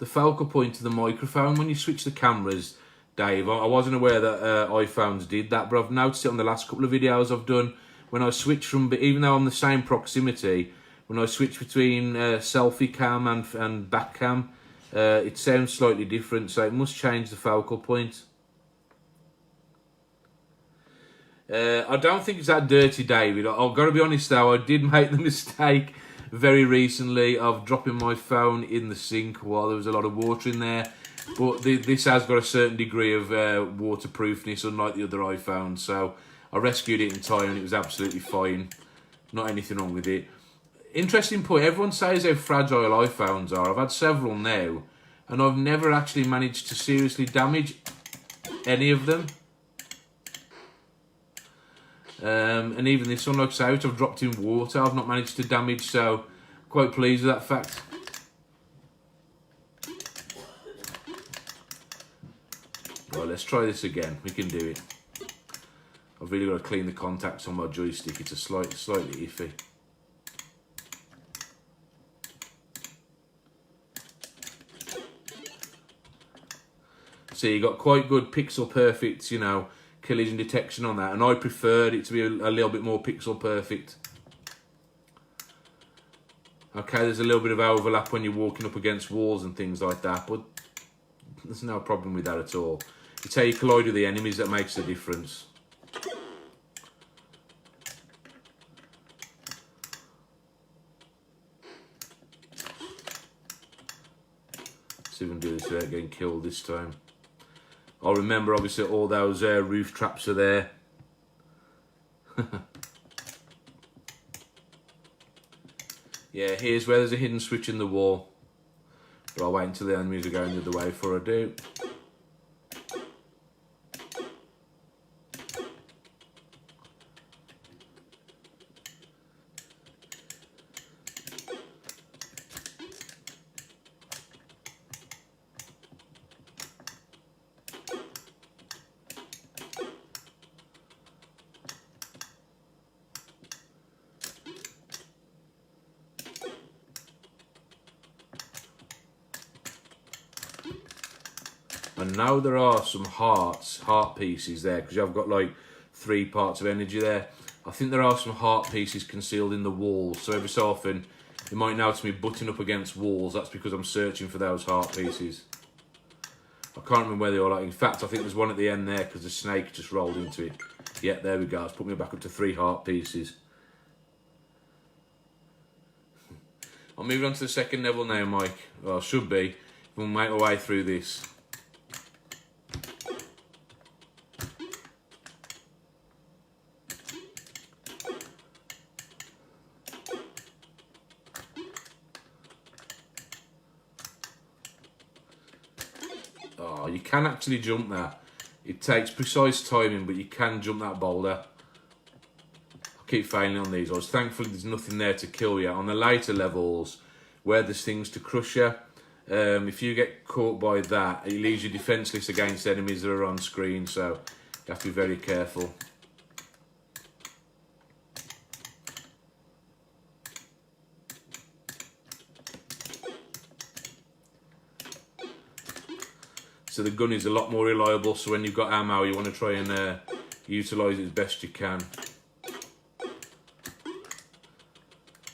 A: microphone when you switch the cameras, Dave. I wasn't aware that iPhones did that, but I've noticed it on the last couple of videos I've done. When I switch from, even though I'm the same proximity, when I switch between selfie cam and back cam, it sounds slightly different, so it must change the focal point. I don't think it's that dirty, David. I've got to be honest though, I did make the mistake very recently of dropping my phone in the sink while there was a lot of water in there. But this has got a certain degree of waterproofness, unlike the other iPhones. So I rescued it in time and it was absolutely fine. Not anything wrong with it. Interesting point, everyone says how fragile iPhones are. I've had several now and I've never actually managed to seriously damage any of them. And even this one, like I say, which I've dropped in water, I've not managed to damage, so quite pleased with that fact. Right, let's try this again. We can do it. I've really got to clean the contacts on my joystick. It's a slightly iffy. So you got quite good pixel perfect, you know, collision detection on that, and I preferred it to be a little bit more pixel perfect. Okay, there's a little bit of overlap when you're walking up against walls and things like that, but there's no problem with that at all. It's how you collide with the enemies that makes the difference. See if we can do this without getting killed this time. I'll remember, obviously, all those roof traps are there. Yeah, here's where there's a hidden switch in the wall. But I'll wait until the enemies are going the other way before I do. And now there are some heart pieces there, because I've got like 3 parts of energy there. I think there are some heart pieces concealed in the walls. So every so often, you might notice me butting up against walls. That's because I'm searching for those heart pieces. I can't remember where they are. Like, in fact, I think there's one at the end there because the snake just rolled into it. Yeah, there we go. It's put me back up to 3 heart pieces. I'm moving on to the second level now, Mike. Well, should be. We'll make our way through this. Oh, you can actually jump that. It takes precise timing, but you can jump that boulder. I keep failing on these. I was thankful there's nothing there to kill you. On the later levels, where there's things to crush you, if you get caught by that, it leaves you defenceless against enemies that are on screen, so you have to be very careful. So the gun is a lot more reliable, so when you've got ammo, you want to try and utilise it as best you can.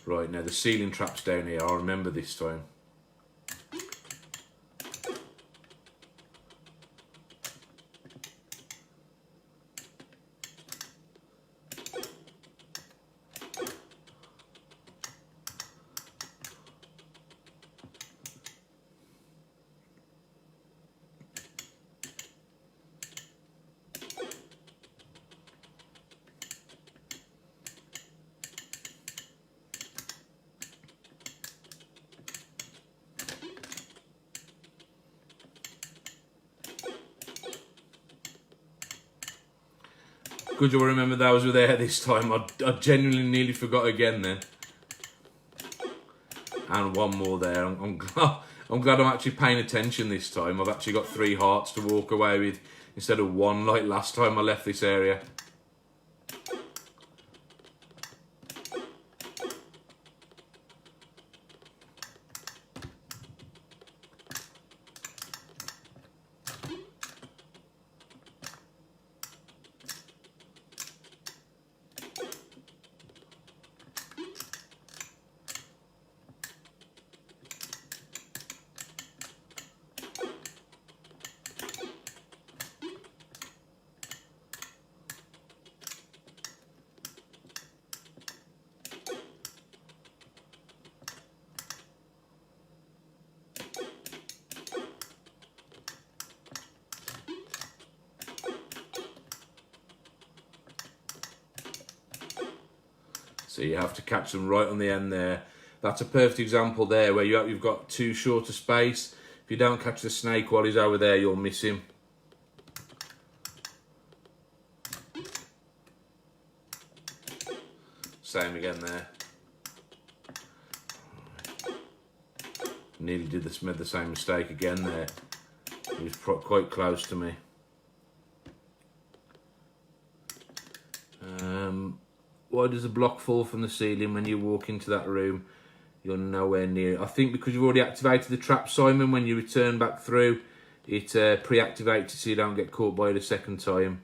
A: Right, now the ceiling trap's down here, I'll remember this time. Good, you'll remember those were there this time. I genuinely nearly forgot again then. And one more there. I'm glad I'm actually paying attention this time. I've actually got 3 hearts to walk away with instead of 1 like last time I left this area. So you have to catch them right on the end there. That's a perfect example there where you've got too short a space. If you don't catch the snake while he's over there, you'll miss him. Same again there. Nearly made the same mistake again there. He was quite close to me. Why does a block fall from the ceiling when you walk into that room? You're nowhere near it. I think because you've already activated the trap, Simon, when you return back through, it pre-activates it so you don't get caught by it a second time.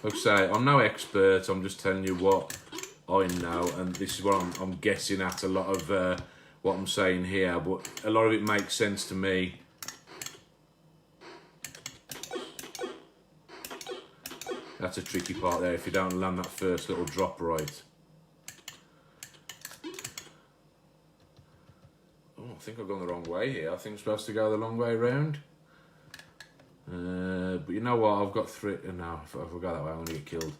A: Like I say, I'm no expert, I'm just telling you what I know, and this is what I'm guessing at a lot of what I'm saying here, but a lot of it makes sense to me. That's a tricky part there if you don't land that first little drop right. Oh, I think I've gone the wrong way here. I think I'm supposed to go the long way round. But you know what? I've got three. No, if I go that way, I'm going to get killed.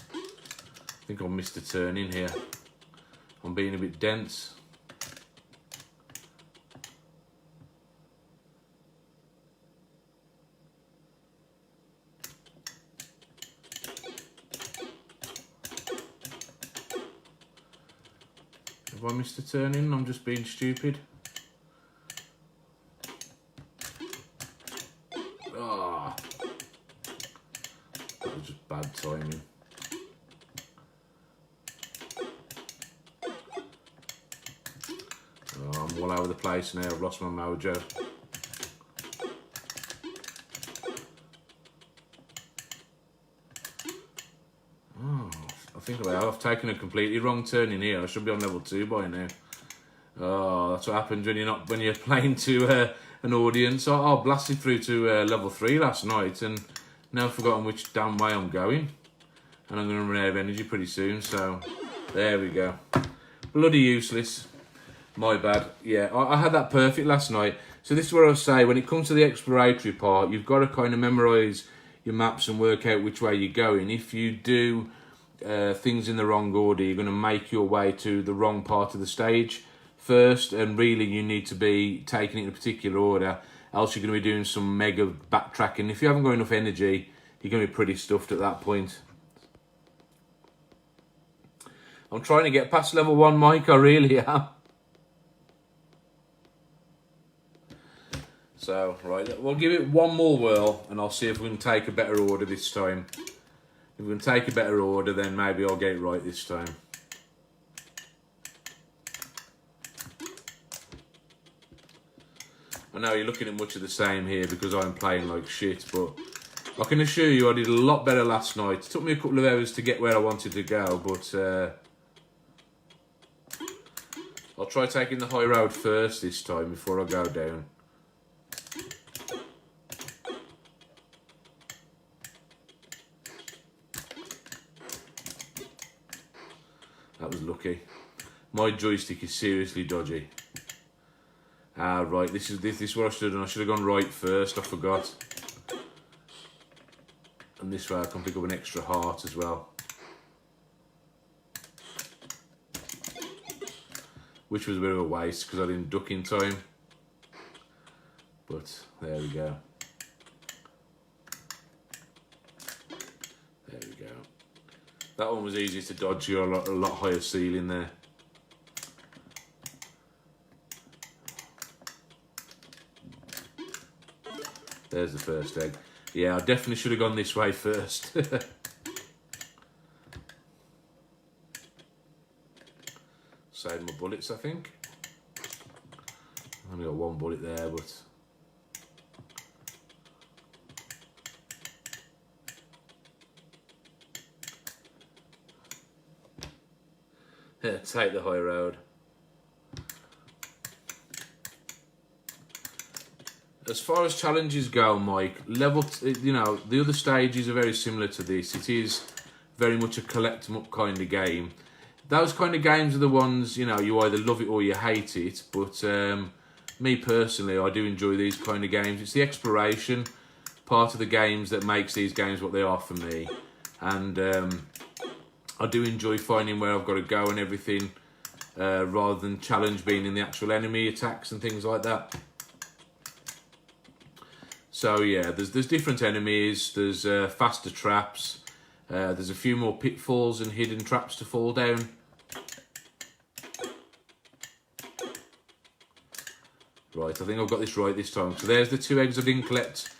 A: I think I missed a turn in here. I'm being a bit dense. Have I missed a turn in? I'm just being stupid. Ah, that was just bad timing. Oh, I'm all over the place now. I've lost my mojo. Oh, I think I've taken a completely wrong turn in here. I should be on level 2 by now. Oh, that's what happens when you're playing to an audience. I blasted through to level 3 last night and now I've forgotten which damn way I'm going. And I'm going to run out of energy pretty soon. So there we go. Bloody useless. My bad. Yeah, I had that perfect last night. So this is where I say, when it comes to the exploratory part, you've got to kind of memorise your maps and work out which way you're going. If you do things in the wrong order, you're going to make your way to the wrong part of the stage first, and really you need to be taking it in a particular order, else you're going to be doing some mega backtracking. If you haven't got enough energy, you're going to be pretty stuffed at that point. I'm trying to get past level 1, Mike, I really am. So, right, we'll give it one more whirl and I'll see if we can take a better order this time. If we can take a better order, then maybe I'll get it right this time. I know you're looking at much of the same here because I'm playing like shit, but I can assure you I did a lot better last night. It took me a couple of hours to get where I wanted to go, but I'll try taking the high road first this time before I go down. That was lucky. My joystick is seriously dodgy. Ah, right, this is what I should have done. I should have gone right first, I forgot. And this way I can pick up an extra heart as well. Which was a bit of a waste because I didn't duck in time. But there we go. There we go. That one was easy to dodge. You're a lot higher ceiling there. There's the first egg. Yeah, I definitely should have gone this way first. Save my bullets, I think. Only got one bullet there, but yeah, take the high road. As far as challenges go, Mike, you know, the other stages are very similar to this. It is very much a collect 'em up kind of game. Those kind of games are the ones, you know, you either love it or you hate it. But me personally, I do enjoy these kind of games. It's the exploration part of the games that makes these games what they are for me. And I do enjoy finding where I've got to go and everything, rather than challenge being in the actual enemy attacks and things like that. So yeah, there's different enemies, there's faster traps, there's a few more pitfalls and hidden traps to fall down. Right, I think I've got this right this time. So there's the 2 eggs I didn't collect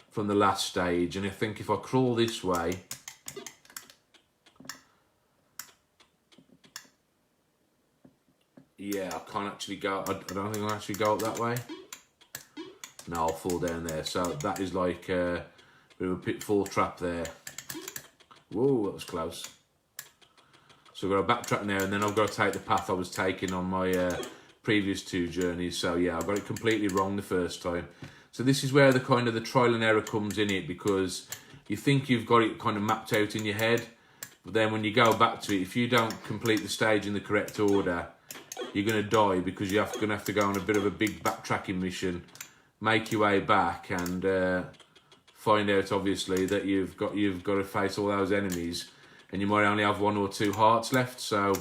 A: from the last stage, and I think if I crawl this way, yeah, I can't actually go, I don't think I'll actually go up that way. No, I'll fall down there. So that is like a bit of a pitfall trap there. Whoa, that was close. So I've got to backtrack now, and then I've got to take the path I was taking on my previous 2 journeys. So yeah, I got it completely wrong the first time. So this is where the kind of the trial and error comes in it, because you think you've got it kind of mapped out in your head, but then when you go back to it, if you don't complete the stage in the correct order, you're going to die, because you're going to have to go on a bit of a big backtracking mission, make your way back, and find out obviously that you've got to face all those enemies, and you might only have 1 or 2 hearts left. So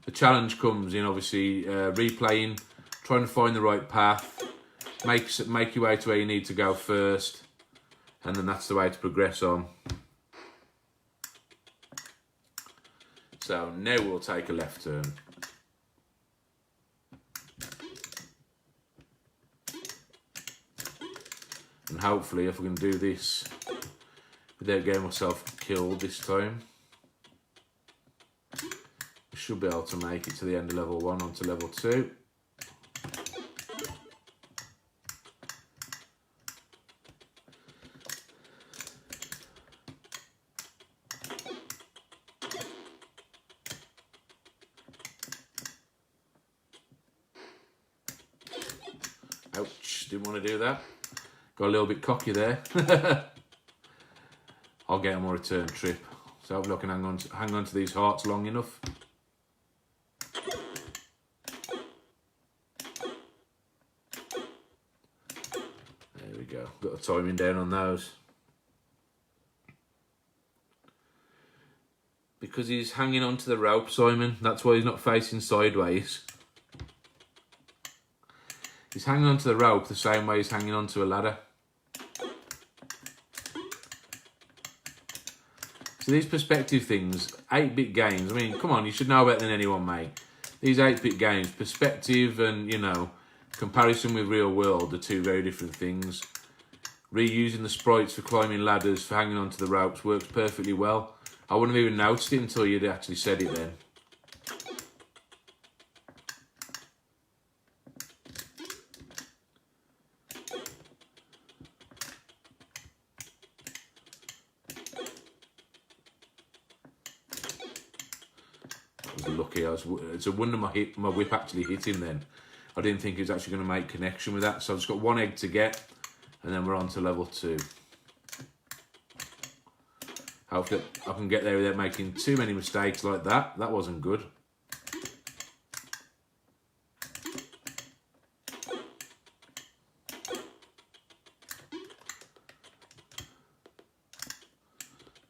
A: the challenge comes in obviously replaying, trying to find the right path, make your way to where you need to go first, and then that's the way to progress on. So now we'll take a left turn. And hopefully, if we can do this without getting myself killed this time, we should be able to make it to the end of level 1 onto level 2. Ouch, didn't want to do that. Got a little bit cocky there. I'll get on my return trip. So hopefully I can hang on to these hearts long enough. There we go. Got the timing down on those. Because he's hanging onto the rope, Simon. That's why he's not facing sideways. He's hanging onto the rope the same way he's hanging onto a ladder. So these perspective things, 8-bit games, I mean, come on, you should know better than anyone, mate. These 8-bit games, perspective and, you know, comparison with real world are 2 very different things. Reusing the sprites for climbing ladders, for hanging onto the ropes, works perfectly well. I wouldn't have even noticed it until you'd actually said it then. Lucky, it's a wonder my whip actually hit him then. I didn't think he was actually going to make connection with that, so I've just got 1 egg to get, and then we're on to level 2. Hopefully I can get there without making too many mistakes like that. That wasn't good.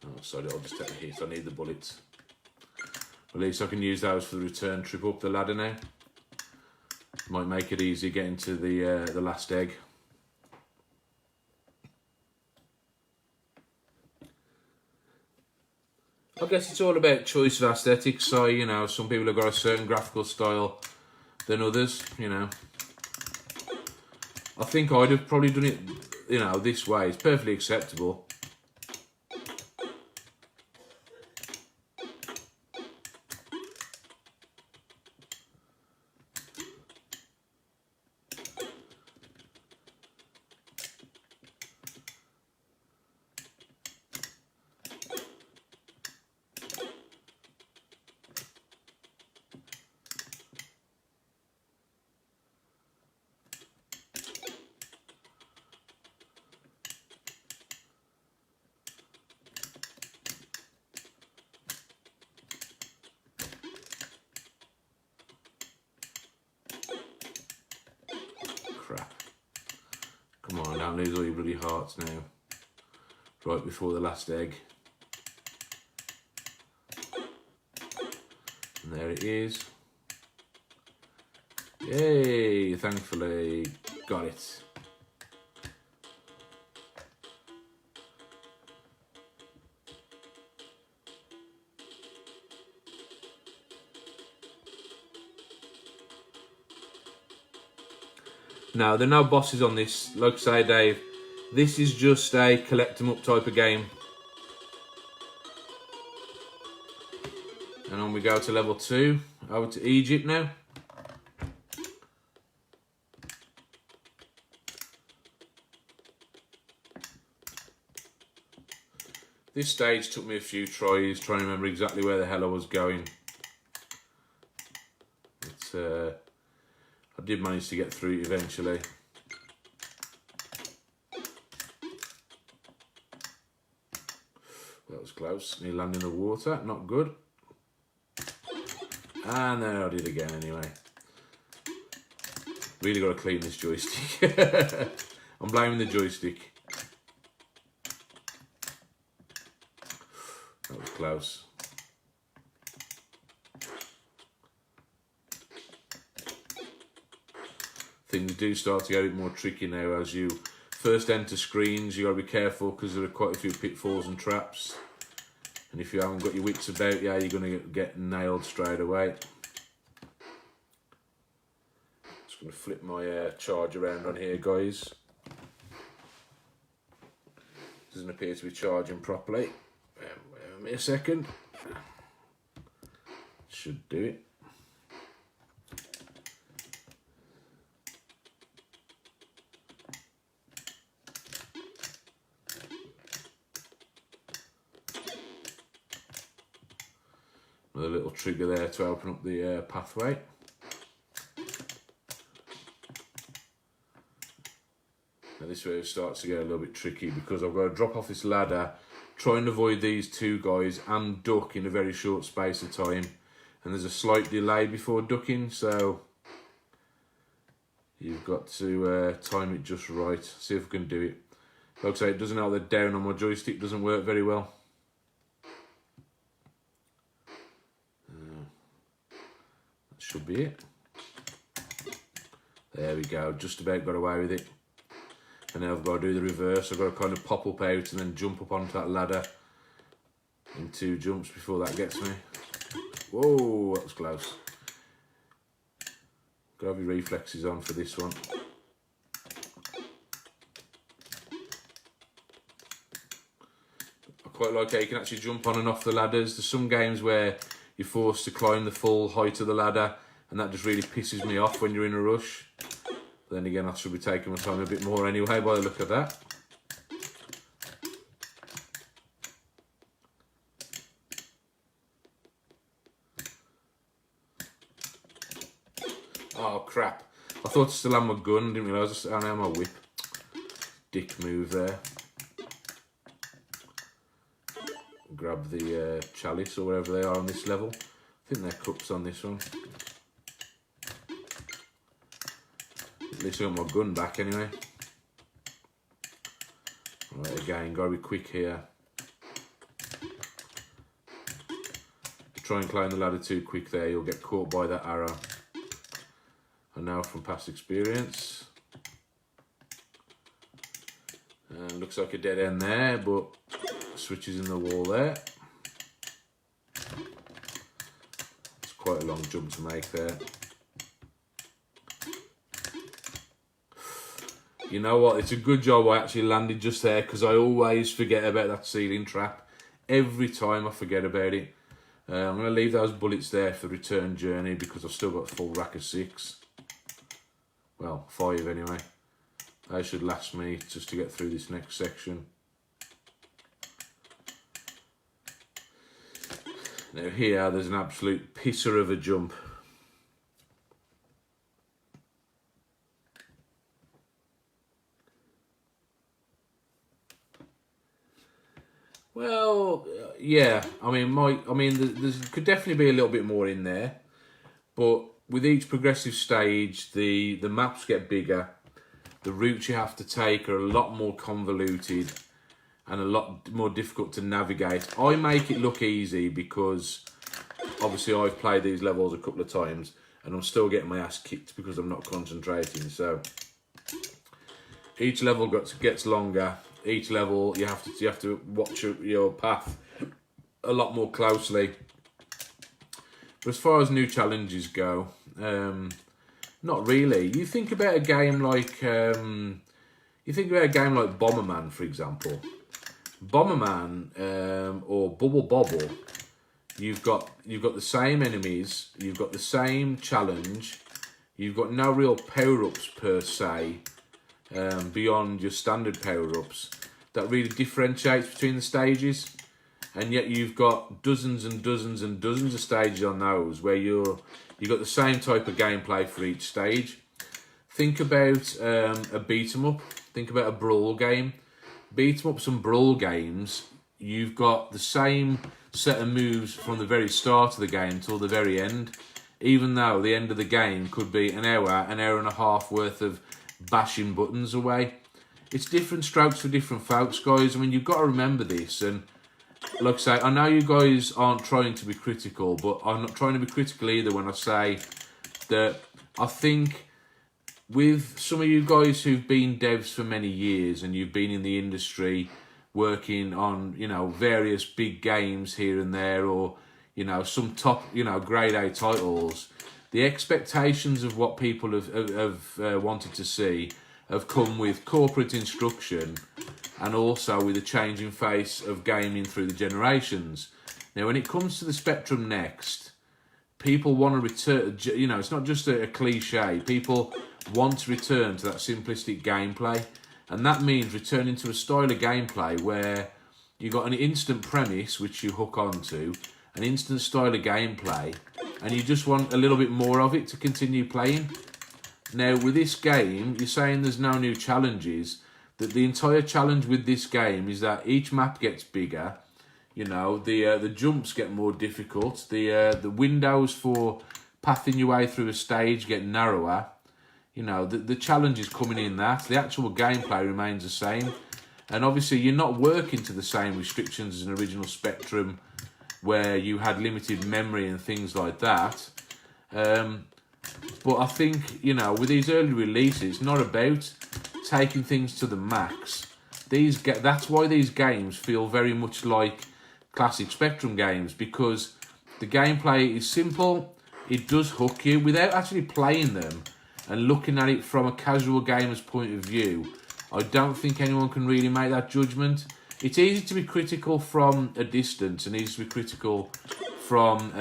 A: Oh, sorry, I'll just take a hit. I need the bullets. At least I can use those for the return trip up the ladder now. Might make it easy getting to the last egg. I guess it's all about choice of aesthetics. So, you know, some people have got a certain graphical style than others, you know. I think I'd have probably done it, you know, this way. It's perfectly acceptable. Crap. Come on, don't lose all your bloody hearts now. Right before the last egg. And there it is. Yay, thankfully got it. Now, there are no bosses on this. Like I say, Dave, this is just a collect 'em up type of game. And on we go to level 2, over to Egypt now. This stage took me a few tries trying to remember exactly where the hell I was going. did manage to get through it eventually. That was close. He landed in the water, not good. And then I did again anyway. Really got to clean this joystick. I'm blaming the joystick. That was close. Things do start to get a bit more tricky now as you first enter screens. You got to be careful because there are quite a few pitfalls and traps. And if you haven't got your wits about you, you're going to get nailed straight away. Just going to flip my charge around on here, guys. Doesn't appear to be charging properly. Wait me a second. Should do it. Another little trigger there to open up the pathway. Now this way it starts to get a little bit tricky because I've got to drop off this ladder, try and avoid these two guys and duck in a very short space of time. And there's a slight delay before ducking, so you've got to time it just right. See if we can do it. Like I say, it doesn't help that down on my joystick doesn't work very well. Should be it. There we go, just about got away with it. And now I've got to do the reverse. I've got to kind of pop up out and then jump up onto that ladder in 2 jumps before that gets me. Whoa, that was close. Got to have your reflexes on for this one. I quite like how you can actually jump on and off the ladders. There's some games where you're forced to climb the full height of the ladder, and that just really pisses me off when you're in a rush. But then again, I should be taking my time a bit more anyway by the look of that. Oh crap. I thought I still had my gun, didn't realise I had my whip. Dick move there. Grab the chalice or wherever they are on this level. I think they're cups on this one. At least I got my gun back anyway. Right, again, gotta be quick here. If you try and climb the ladder too quick there, you'll get caught by that arrow. I know from past experience. And looks like a dead end there, but switches in the wall there. It's quite a long jump to make there. You know what, it's a good job I actually landed just there because I always forget about that ceiling trap. Every time I forget about it. I'm going to leave those bullets there for the return journey because I've still got a full rack of 6. Well, 5 anyway. They should last me just to get through this next section. Now here, there's an absolute pisser of a jump. Well, yeah. I mean, there could definitely be a little bit more in there, but with each progressive stage, the maps get bigger. The routes you have to take are a lot more convoluted and a lot more difficult to navigate. I make it look easy because obviously I've played these levels a couple of times and I'm still getting my ass kicked because I'm not concentrating. So each level gets longer. Each level you have to watch your path a lot more closely. But as far as new challenges go, not really. You think about a game like Bomberman, for example. Bomberman or Bubble Bobble, you've got the same enemies, you've got the same challenge, you've got no real power-ups per se, beyond your standard power-ups that really differentiates between the stages, and yet you've got dozens and dozens and dozens of stages on those where you've got the same type of gameplay for each stage. think about a beat 'em up. Think about a brawl game. Beat 'em ups and brawl games, you've got the same set of moves from the very start of the game till the very end. Even though the end of the game could be an hour and a half worth of bashing buttons away. It's different strokes for different folks, guys. I mean, you've got to remember this. And like I say, I know you guys aren't trying to be critical, but I'm not trying to be critical either when I say that I think with some of you guys who've been devs for many years and you've been in the industry working on, you know, various big games here and there, or, you know, some top, you know, grade A titles, the expectations of what people have wanted to see have come with corporate instruction and also with a changing face of gaming through the generations. Now, when it comes to the Spectrum Next, people want to return, you know, it's not just a cliche. People want to return to that simplistic gameplay. And that means returning to a style of gameplay where you got an instant premise, which you hook onto, an instant style of gameplay, and you just want a little bit more of it to continue playing. Now, with this game, you're saying there's no new challenges. That the entire challenge with this game is that each map gets bigger. You know, the jumps get more difficult. The windows for pathing your way through a stage get narrower. You know, the challenge is coming in that. The actual gameplay remains the same. And obviously, you're not working to the same restrictions as an original Spectrum where you had limited memory and things like that. But I think, you know, with these early releases, it's not about taking things to the max. That's why these games feel very much like classic Spectrum games, because the gameplay is simple. It does hook you without actually playing them and looking at it from a casual gamer's point of view. I don't think anyone can really make that judgment. It's easy to be critical from a distance and easy to be critical from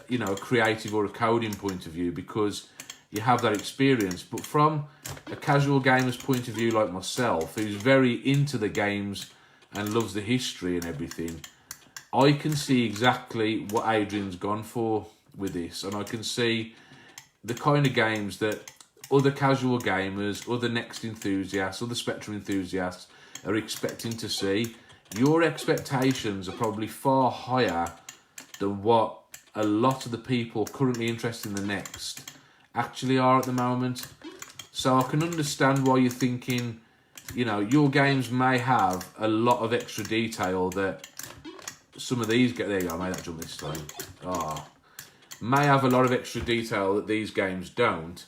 A: you know, a creative or a coding point of view because you have that experience. But from a casual gamer's point of view like myself, who's very into the games and loves the history and everything, I can see exactly what Adrian's gone for with this, and I can see the kind of games that other casual gamers, other Next enthusiasts, other Spectrum enthusiasts are expecting to see. Your expectations are probably far higher than what a lot of the people currently interested in the Next actually are at the moment. So I can understand why you're thinking, you know, your games may have a lot of extra detail that some of these get. There you go, I made that jump this time. May have a lot of extra detail that these games don't.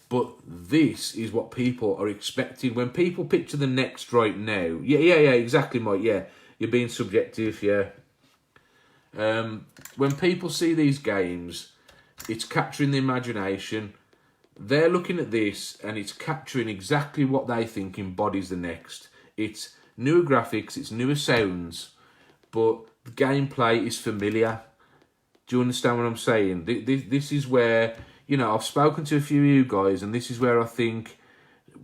A: But this is what people are expecting. When people picture the Next right now, yeah, exactly, Mike. Yeah, you're being subjective. Yeah. When people see these games, it's capturing the imagination. They're looking at this, and it's capturing exactly what they think embodies the Next. It's newer graphics, it's newer sounds, but the gameplay is familiar. Do you understand what I'm saying? This is where, you know, I've spoken to a few of you guys, and this is where I think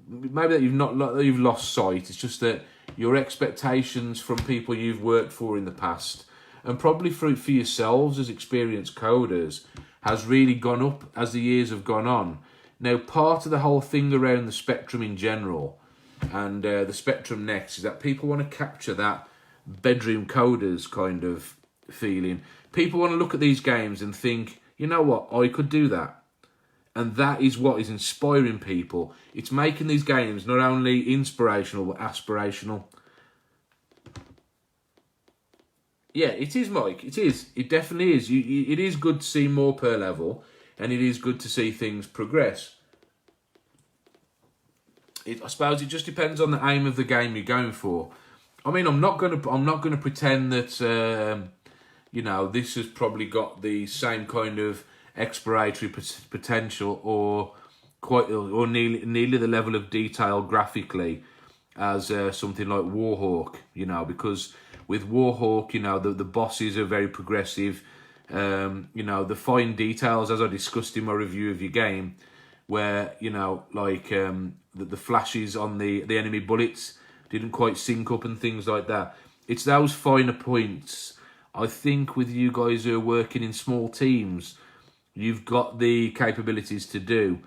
A: maybe that you've lost sight. It's just that your expectations from people you've worked for in the past, and probably for yourselves as experienced coders, has really gone up as the years have gone on. Now, part of the whole thing around the Spectrum in general and the Spectrum Next is that people want to capture that bedroom coders kind of feeling. People want to look at these games and think, you know what, I could do that. And that is what is inspiring people. It's making these games not only inspirational, but aspirational. Yeah, it is, Mike. It is. It definitely is. It is good to see more per level, and it is good to see things progress. I suppose it just depends on the aim of the game you're going for. I mean, I'm not gonna pretend that you know, this has probably got the same kind of exploratory potential or nearly the level of detail graphically as something like Warhawk. You know, because with Warhawk, you know, the bosses are very progressive. You know, the fine details, as I discussed in my review of your game, where, you know, like the flashes on the enemy bullets didn't quite sync up and things like that. It's those finer points. I think with you guys who are working in small teams, you've got the capabilities to do.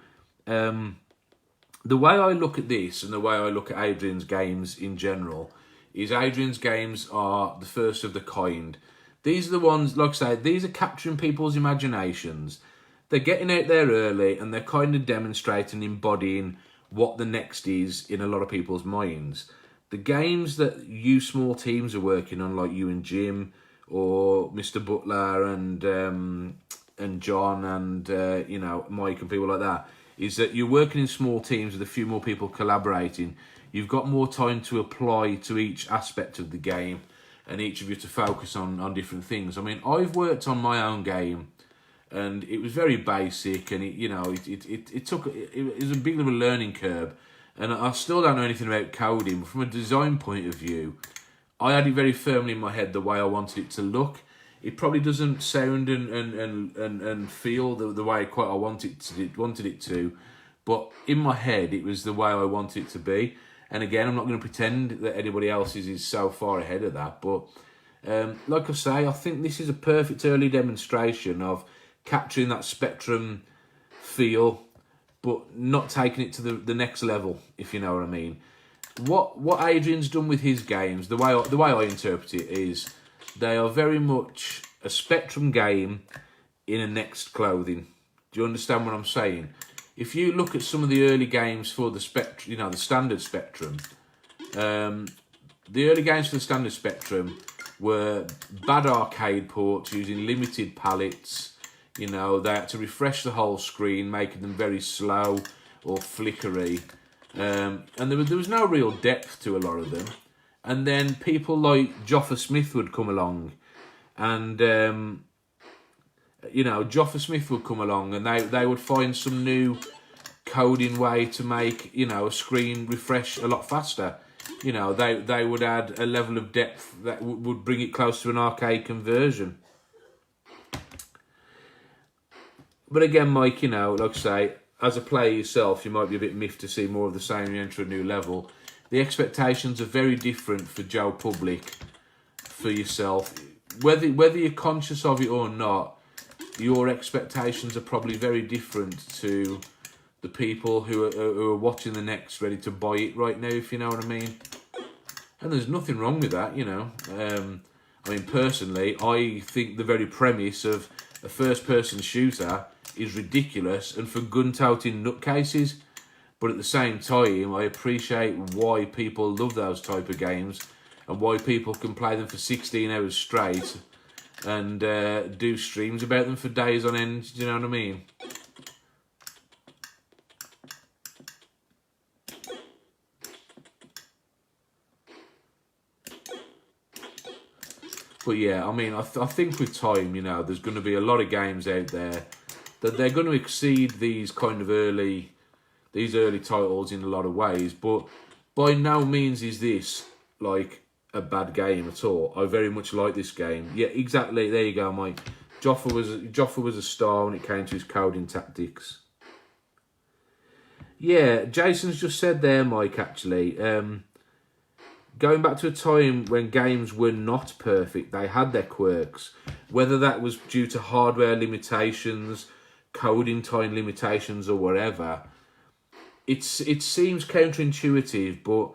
A: the way I look at this and the way I look at Adrian's games in general is Adrian's games are the first of the kind. These are the ones, like I say, these are capturing people's imaginations. They're getting out there early and they're kind of demonstrating, embodying what the next is in a lot of people's minds. The games that you small teams are working on, like you and Jim or Mr. Butler and John and you know, Mike and people like that, is that you're working in small teams with a few more people collaborating. You've got more time to apply to each aspect of the game and each of you to focus on different things. I mean, I've worked on my own game and it was very basic and it was a big little learning curve and I still don't know anything about coding, but from a design point of view, I had it very firmly in my head the way I wanted it to look. It probably doesn't sound and feel the way quite I wanted it to, but in my head it was the way I wanted it to be. And again, I'm not going to pretend that anybody else is so far ahead of that. But like I say, I think this is a perfect early demonstration of capturing that Spectrum feel, but not taking it to the next level, if you know what I mean. What Adrian's done with his games, the way I interpret it is, they are very much a Spectrum game in a next clothing. Do you understand what I'm saying? If you look at some of the early games for the Spectrum, you know, the standard Spectrum, the early games for the standard Spectrum were bad arcade ports using limited palettes. You know, they had to refresh the whole screen, making them very slow or flickery. And there was no real depth to a lot of them. And then people like Joffa Smith would come along and, you know, Joffa Smith would come along and they would find some new coding way to make, you know, a screen refresh a lot faster. You know, they would add a level of depth that would bring it close to an arcade conversion. But again, Mike, you know, like I say, as a player yourself, you might be a bit miffed to see more of the same when you enter a new level. The expectations are very different for Joe Public, for yourself. Whether you're conscious of it or not, your expectations are probably very different to the people who are watching the next, ready to buy it right now, if you know what I mean. And there's nothing wrong with that, you know. I mean, personally, I think the very premise of a first-person shooter is ridiculous and for gun-toting nutcases. But at the same time, I appreciate why people love those type of games and why people can play them for 16 hours straight and do streams about them for days on end. Do you know what I mean? But yeah, I mean, I think with time, you know, there's going to be a lot of games out there that they're going to exceed these kind of early titles in a lot of ways. But by no means is this like a bad game at all. I very much like this game. Yeah, exactly. There you go, Mike. Joffa was a star when it came to his coding tactics. Yeah, Jason's just said there, Mike, actually. Going back to a time when games were not perfect, they had their quirks. Whether that was due to hardware limitations, coding time limitations, or whatever, it seems counterintuitive, but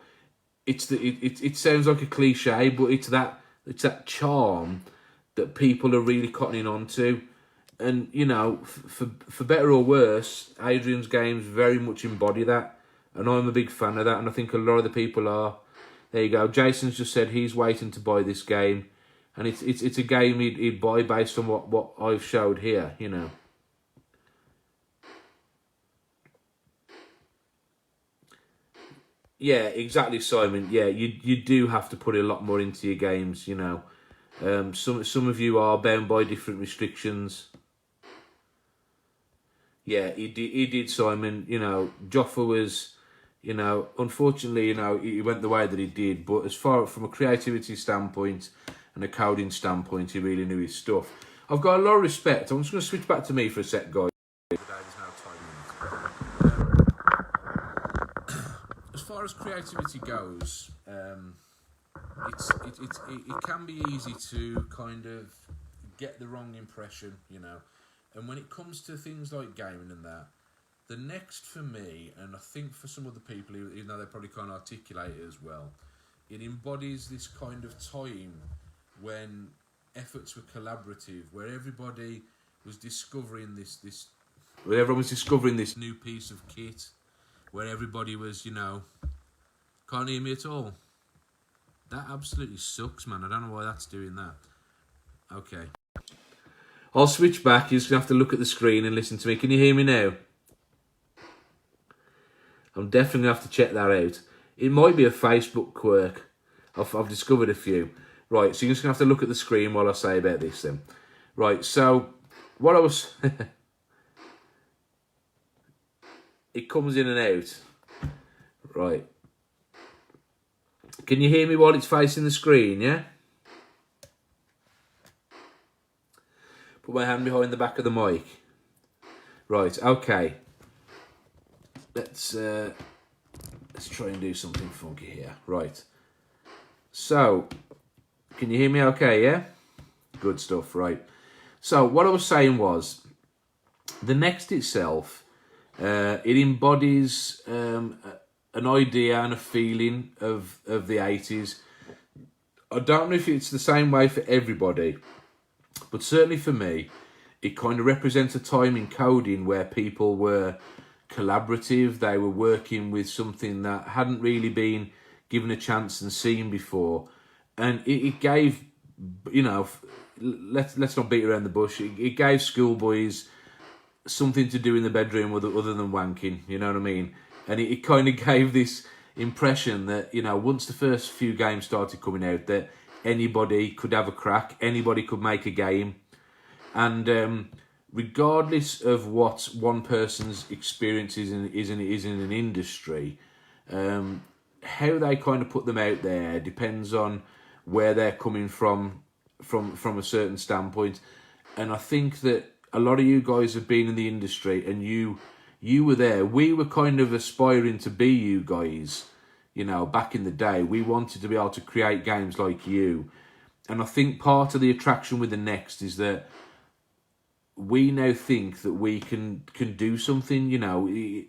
A: it sounds like a cliche, but it's that charm that people are really cottoning on to. And, you know, for better or worse, Adrian's games very much embody that. And I'm a big fan of that, and I think a lot of the people are. There you go. Jason's just said he's waiting to buy this game. And it's a game he'd buy based on what I've showed here, you know. Yeah, exactly, Simon. Yeah, you do have to put a lot more into your games, you know. Some of you are bound by different restrictions. Yeah, he did, Simon. You know, Joffa was, you know, unfortunately, you know, he went the way that he did. But as far from a creativity standpoint and a coding standpoint, he really knew his stuff. I've got a lot of respect. I'm just going to switch back to me for a sec, guys. As far as creativity goes, it can be easy to kind of get the wrong impression, you know. And when it comes to things like gaming and that, The next for me, and I think for some other people, even though they probably can't articulate it as well, it embodies this kind of time when efforts were collaborative, where everybody was discovering where everyone was discovering this new piece of kit, where everybody was, can't hear me at all. That absolutely sucks, man. I don't know why that's doing that. Okay. I'll switch back. You're just going to have to look at the screen and listen to me. Can you hear me now? I'm definitely going to have to check that out. It might be a Facebook quirk. I've discovered a few. Right, so you're just going to have to look at the screen while I say about this then. Right, so what I was... it comes in and out. Right. Can you hear me while it's facing the screen, yeah? Put my hand behind the back of the mic. Right, okay. Let's try and do something funky here. Right. So, can you hear me okay, yeah? Good stuff, right. So, what I was saying was, the Next itself, it embodies an idea and a feeling of the 80s. I don't know if it's the same way for everybody, but certainly for me, it kind of represents a time in coding where people were collaborative. They were working with something that hadn't really been given a chance and seen before, and it gave, let's not beat around the bush. It gave schoolboys something to do in the bedroom other than wanking. You know what I mean? And it kind of gave this impression that, once the first few games started coming out, that anybody could have a crack, anybody could make a game. And regardless of what one person's experience is in an industry, how they kind of put them out there depends on where they're coming from a certain standpoint. And I think that a lot of you guys have been in the industry, and you were there. We were kind of aspiring to be you guys, back in the day. We wanted to be able to create games like you. And I think part of the attraction with the Next is that we now think that we can do something,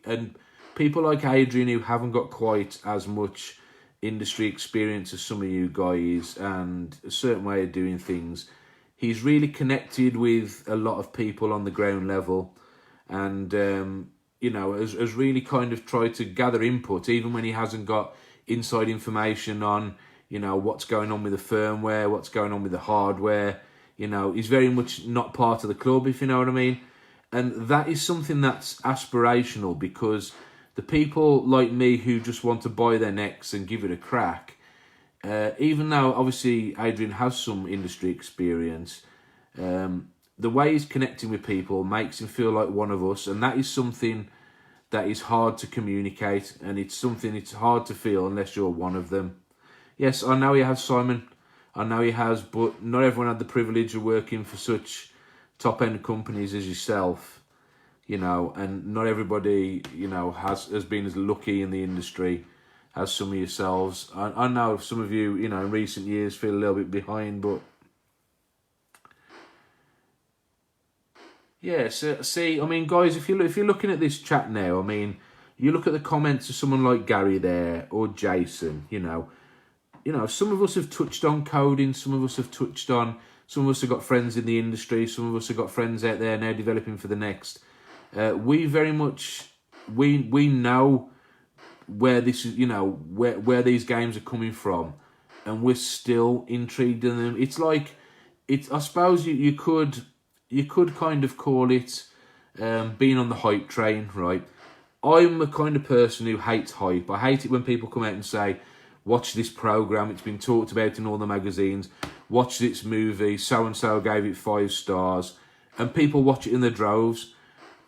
A: and people like Adrian, who haven't got quite as much industry experience as some of you guys and a certain way of doing things, he's really connected with a lot of people on the ground level, and has really kind of tried to gather input, even when he hasn't got inside information on, what's going on with the firmware, what's going on with the hardware. He's very much not part of the club, if you know what I mean. And that is something that's aspirational, because the people like me who just want to buy their Next and give it a crack, even though obviously Adrian has some industry experience, the way he's connecting with people makes him feel like one of us, and that is something that is hard to communicate, and it's something it's hard to feel unless you're one of them. Yes, I know he has, Simon. I know he has, but not everyone had the privilege of working for such top-end companies as yourself, and not everybody, has been as lucky in the industry as some of yourselves. I know some of you, in recent years feel a little bit behind, but yeah, so, see, I mean, guys, if you're looking at this chat now, I mean, you look at the comments of someone like Gary there, or Jason, some of us have touched on coding, some of us have got friends in the industry, some of us have got friends out there now developing for the Next. We very much, we know where this is, where these games are coming from, and we're still intrigued in them. It's like, I suppose you could kind of call it being on the hype train, right? I'm a kind of person who hates hype. I hate it when people come out and say, watch this program, it's been talked about in all the magazines, watch this movie, so-and-so gave it 5 stars, and people watch it in their droves.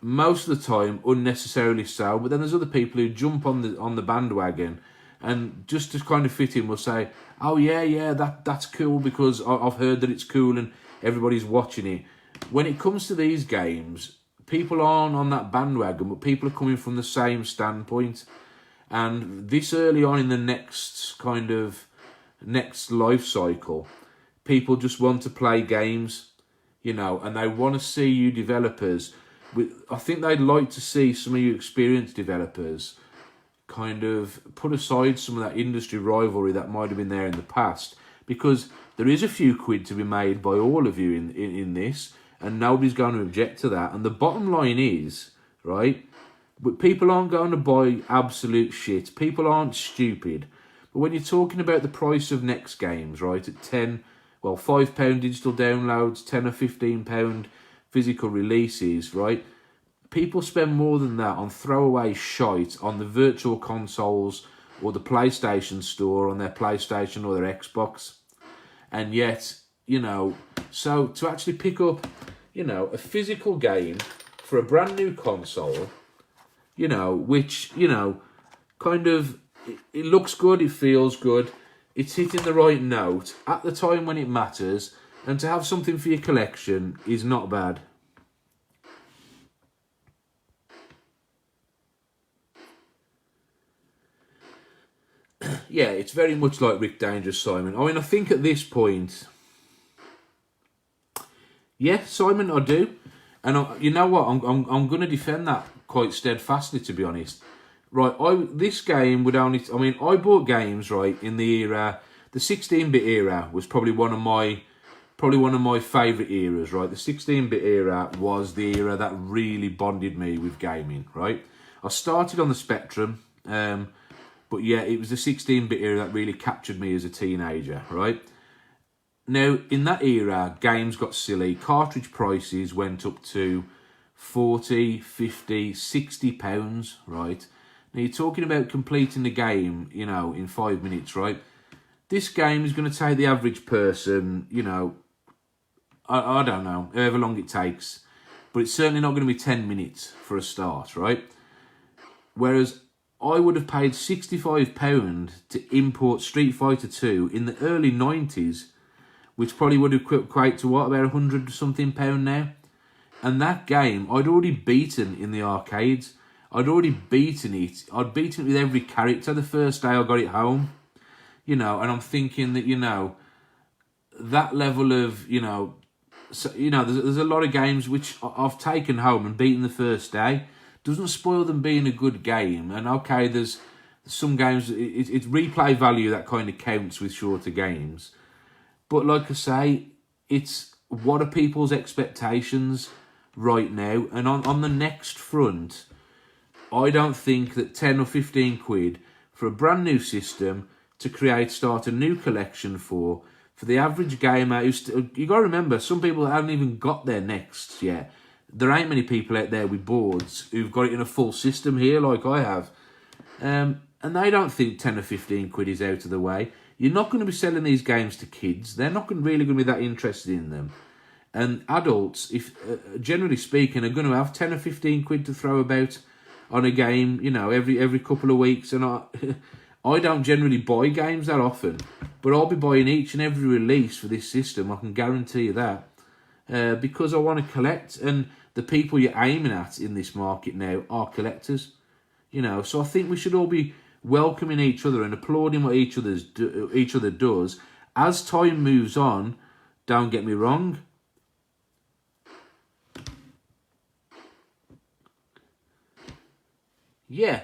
A: Most of the time, unnecessarily so, but then there's other people who jump on the bandwagon, and just to kind of fit in will say, oh yeah, that's cool because I've heard that it's cool and everybody's watching it. When it comes to these games, people aren't on that bandwagon, but people are coming from the same standpoint. And this early on in the next life cycle, people just want to play games, and they want to see you developers
B: I think they'd like to see some of you experienced developers kind of put aside some of that industry rivalry that might have been there in the past, because there is a few quid to be made by all of you in this, and nobody's going to object to that. And the bottom line is, right, but people aren't going to buy absolute shit. People aren't stupid. But when you're talking about the price of next games, right, at £5 digital downloads, £10 or £15 physical releases, right, people spend more than that on throwaway shite on the virtual consoles or the PlayStation Store on their PlayStation or their Xbox. And yet, so to actually pick up, a physical game for a brand new console, which, kind of, it looks good, it feels good, it's hitting the right note at the time when it matters, and to have something for your collection is not bad. Yeah, it's very much like Rick Dangerous, Simon. I mean, I think at this point, yeah, Simon, I do, and you know what? I'm going to defend that quite steadfastly, to be honest. Right, this game would only. I mean, I bought games right in the era. The 16-bit era was probably one of my favourite eras. Right, the 16-bit era was the era that really bonded me with gaming. Right, I started on the Spectrum. But yeah, it was the 16-bit era that really captured me as a teenager, right? Now, in that era, games got silly. Cartridge prices went up to 40, 50, 60 pounds, right? Now, you're talking about completing the game, in 5 minutes, right? This game is going to take the average person, I don't know, however long it takes. But it's certainly not going to be 10 minutes for a start, right? Whereas I would have paid £65 to import Street Fighter 2 in the early 90s, which probably would equate to what, about £100 something now? And that game, I'd already beaten in the arcades. I'd already beaten it. I'd beaten it with every character the first day I got it home. And I'm thinking that, that level of, there's a lot of games which I've taken home and beaten the first day. Doesn't spoil them being a good game. And okay, there's some games, it's replay value that kind of counts with shorter games. But like I say, it's what are people's expectations right now? And on the next front, I don't think that 10 or 15 quid for a brand new system to start a new collection for the average gamer, you got to remember, some people haven't even got their next yet. There ain't many people out there with boards who've got it in a full system here like I have. And they don't think 10 or 15 quid is out of the way. You're not going to be selling these games to kids. They're not really going to be that interested in them. And adults, if generally speaking, are going to have 10 or 15 quid to throw about on a game, every couple of weeks. And I don't generally buy games that often, but I'll be buying each and every release for this system. I can guarantee you that. Because I want to collect, and the people you're aiming at in this market now are collectors, So I think we should all be welcoming each other and applauding what each other does as time moves on. Don't get me wrong. Yeah.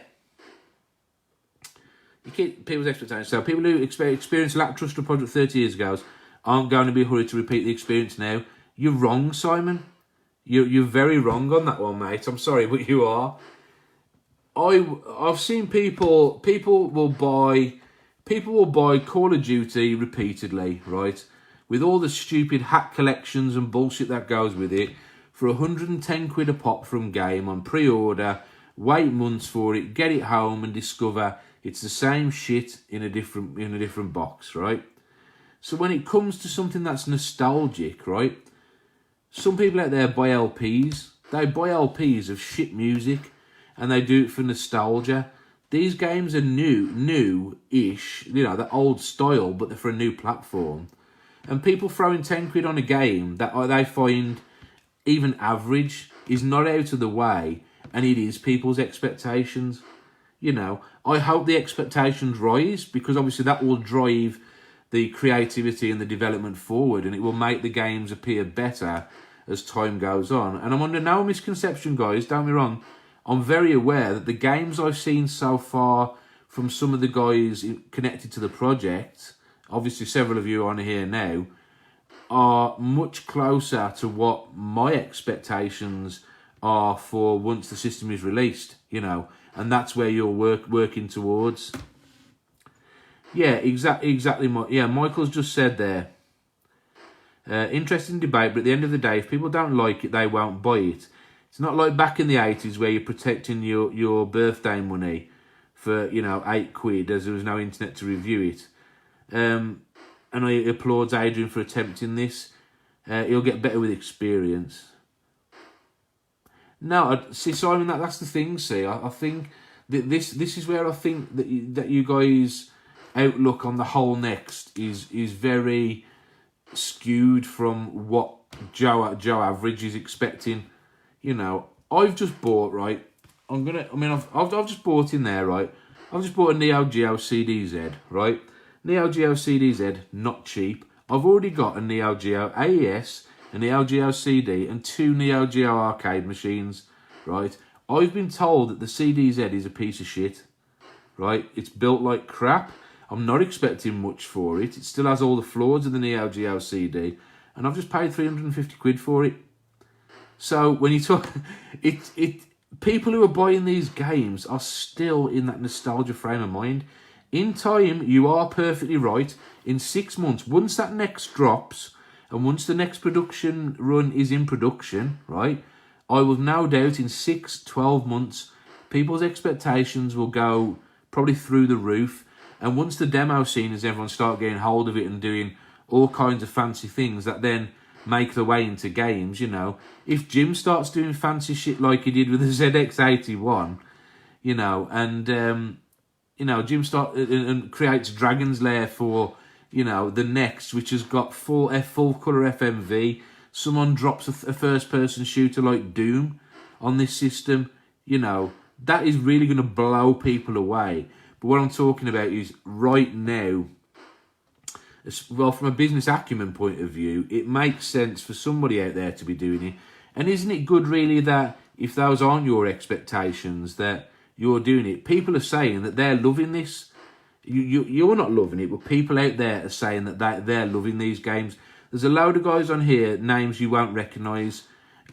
B: You keep people's expectations. So people who experienced lackluster project 30 years ago aren't going to be hurried to repeat the experience now. You're wrong, Simon. You're very wrong on that one, mate. I'm sorry, but you are. I've seen people will buy Call of Duty repeatedly, right? With all the stupid hack collections and bullshit that goes with it, for 110 quid a pop from game on pre-order, wait months for it, get it home and discover it's the same shit in a different box, right? So when it comes to something that's nostalgic, right? Some people out there buy LPs. They buy LPs of shit music, and they do it for nostalgia. These games are new-ish, they're old style, but they're for a new platform. And people throwing 10 quid on a game that they find even average is not out of the way, and it is people's expectations. I hope the expectations rise, because obviously that will drive the creativity and the development forward, and it will make the games appear better as time goes on. And I'm under no misconception, guys, don't be wrong. I'm very aware that the games I've seen so far from some of the guys connected to the project, obviously several of you on here now, are much closer to what my expectations are for once the system is released, and that's where you're working towards. Yeah, exactly. Michael's just said there. Interesting debate, but at the end of the day, if people don't like it, they won't buy it. It's not like back in the 80s where you're protecting your birthday money for, £8 as there was no internet to review it. And I applaud Adrian for attempting this. He'll get better with experience. No, see, Simon, that's the thing. See, I think that this is where I think that you guys' outlook on the whole next is very skewed from what Joe Average is expecting. I've just bought, right. I've just bought in there, right. I've just bought a Neo Geo CDZ, right. Neo Geo CDZ, not cheap. I've already got a Neo Geo AES, a Neo Geo CD, and 2 Neo Geo arcade machines, right? I've been told that the CDZ is a piece of shit, right? It's built like crap. I'm not expecting much for it. It still has all the flaws of the Neo Geo CD, and I've just paid £350 for it. So when you talk, people who are buying these games are still in that nostalgia frame of mind. In time, you are perfectly right. In 6 months, once that next drops, and once the next production run is in production, right, I will no doubt in 6-12 months, people's expectations will go probably through the roof. And once the demo scene, as everyone start getting hold of it and doing all kinds of fancy things that then make their way into games, if Jim starts doing fancy shit like he did with the ZX81, and Jim and creates Dragon's Lair for, the next, which has got full colour FMV. Someone drops a first-person shooter like Doom on this system. That is really going to blow people away. But what I'm talking about is right now, well, from a business acumen point of view, it makes sense for somebody out there to be doing it. And isn't it good, really, that if those aren't your expectations, that you're doing it? People are saying that they're loving this. You're not loving it, but people out there are saying that they're loving these games. There's a load of guys on here, names you won't recognise,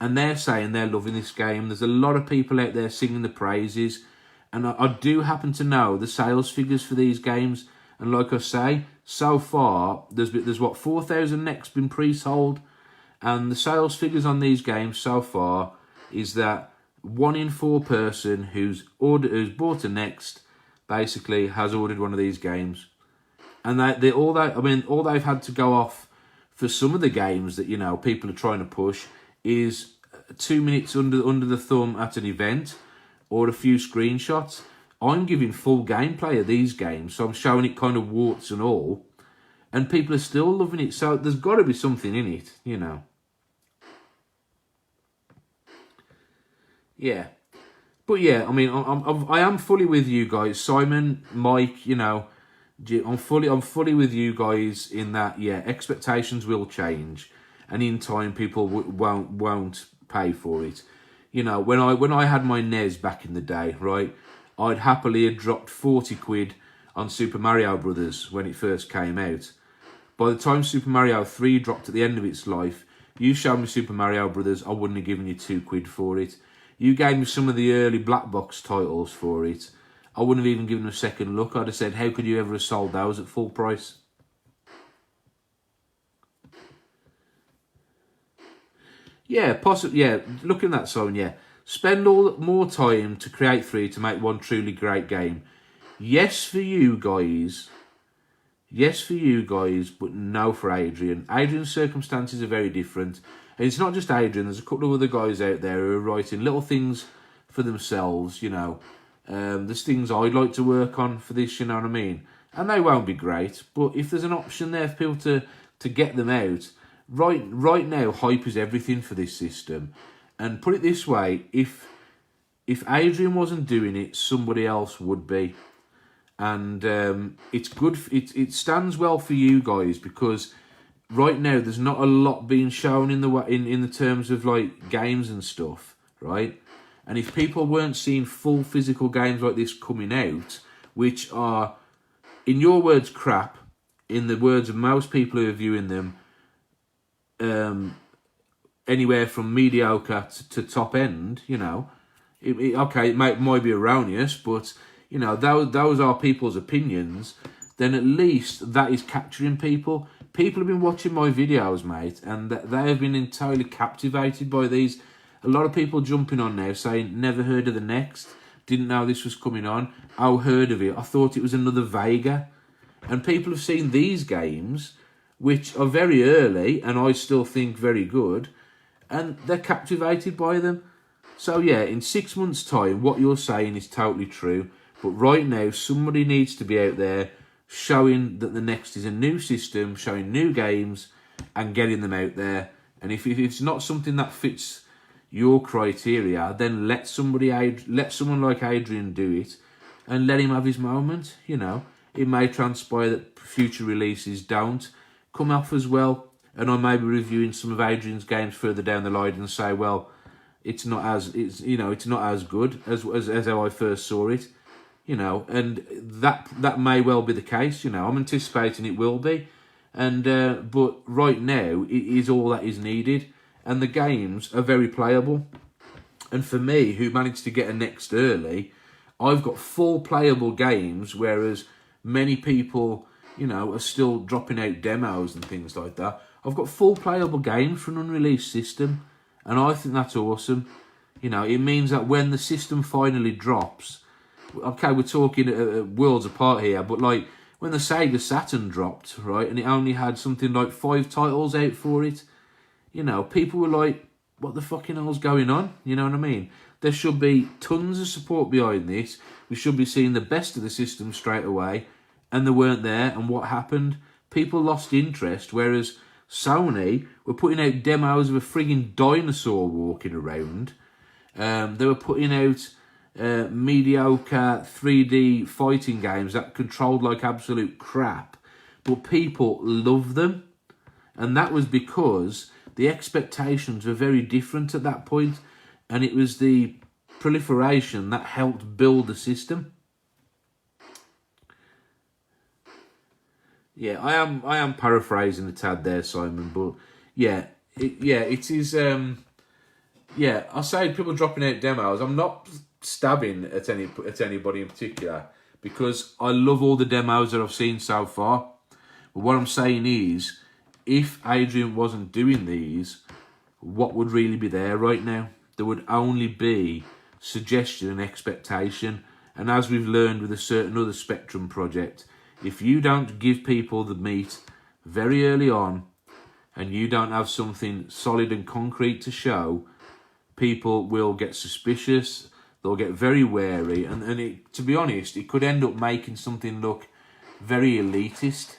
B: and they're saying they're loving this game. There's a lot of people out there singing the praises, and I do happen to know the sales figures for these games. And like I say, so far, there's what, 4,000 necks been pre-sold, and the sales figures on these games so far is that 1 in 4 person who's bought a Next basically has ordered one of these games, and all they've had to go off for some of the games that people are trying to push is 2 minutes under the thumb at an event or a few screenshots. I'm giving full gameplay of these games, so I'm showing it kind of warts and all, and people are still loving it. So there's got to be something in it, Yeah. But yeah, I am fully with you guys, Simon, Mike. I'm fully with you guys in that. Yeah, expectations will change, and in time, people won't pay for it. When I had my NES back in the day, right, I'd happily have dropped £40 on Super Mario Brothers when it first came out. By the time Super Mario 3 dropped at the end of its life, you showed me Super Mario Brothers, I wouldn't have given you £2 for it. You gave me some of the early black box titles for it, I wouldn't have even given them a second look. I'd have said, how could you ever have sold those at full price? Yeah, possibly. Yeah, looking at that, Simon, yeah. Spend more time to create 3 to make one truly great game. Yes, for you guys. Yes, for you guys, but no for Adrian. Adrian's circumstances are very different. And it's not just Adrian. There's a couple of other guys out there who are writing little things for themselves, There's things I'd like to work on for this, you know what I mean? And they won't be great. But if there's an option there for people to get them out, right now, hype is everything for this system. And put it this way, if Adrian wasn't doing it, somebody else would be. And it's good. It stands well for you guys because right now there's not a lot being shown in the terms of like games and stuff, right? And if people weren't seeing full physical games like this coming out, which are, in your words, crap, in the words of most people who are viewing them, anywhere from mediocre to top end, you know, okay, it might be erroneous, but, you know, those are people's opinions, then at least that is capturing people. People have been watching my videos, mate, and they have been entirely captivated by these. A lot of people jumping on now saying, never heard of the next, didn't know this was coming on, oh, heard of it, I thought it was another Vega. And people have seen these games, which are very early, and I still think very good, and they're captivated by them. So yeah, in 6 months' time, what you're saying is totally true, but right now, somebody needs to be out there showing that the next is a new system, showing new games, and getting them out there. And if it's not something that fits your criteria, then let someone like Adrian do it, and let him have his moment. You know, it may transpire that future releases don't come off as well, and I may be reviewing some of Adrian's games further down the line and say, well, it's not as good as how I first saw it. You know, and that may well be the case. You know, I'm anticipating it will be, and but right now it is all that is needed, and the games are very playable. And for me, who managed to get a next early, I've got full playable games, whereas many people, you know, are still dropping out demos and things like that. I've got full playable games for an unreleased system, and I think that's awesome. You know, it means that when the system finally drops, okay, we're talking worlds apart here, but like when the Sega Saturn dropped, right, and it only had something like 5 titles out for it, you know, people were like, what the fucking hell's going on? You know what I mean? There should be tons of support behind this. We should be seeing the best of the system straight away, and they weren't there, and what happened? People lost interest, whereas Sony were putting out demos of a frigging dinosaur walking around. They were putting out mediocre 3D fighting games that controlled like absolute crap, but people loved them, and that was because the expectations were very different at that point, and it was the proliferation that helped build the system. Yeah, I am paraphrasing a tad there, Simon, but yeah, it is. Yeah, I say people dropping out demos. I'm not stabbing at anybody in particular, because I love all the demos that I've seen so far. But what I'm saying is, if Adrian wasn't doing these, what would really be there right now? There would only be suggestion and expectation. And as we've learned with a certain other Spectrum project, if you don't give people the meat very early on, and you don't have something solid and concrete to show, people will get suspicious, they'll get very wary, and it, to be honest, it could end up making something look very elitist.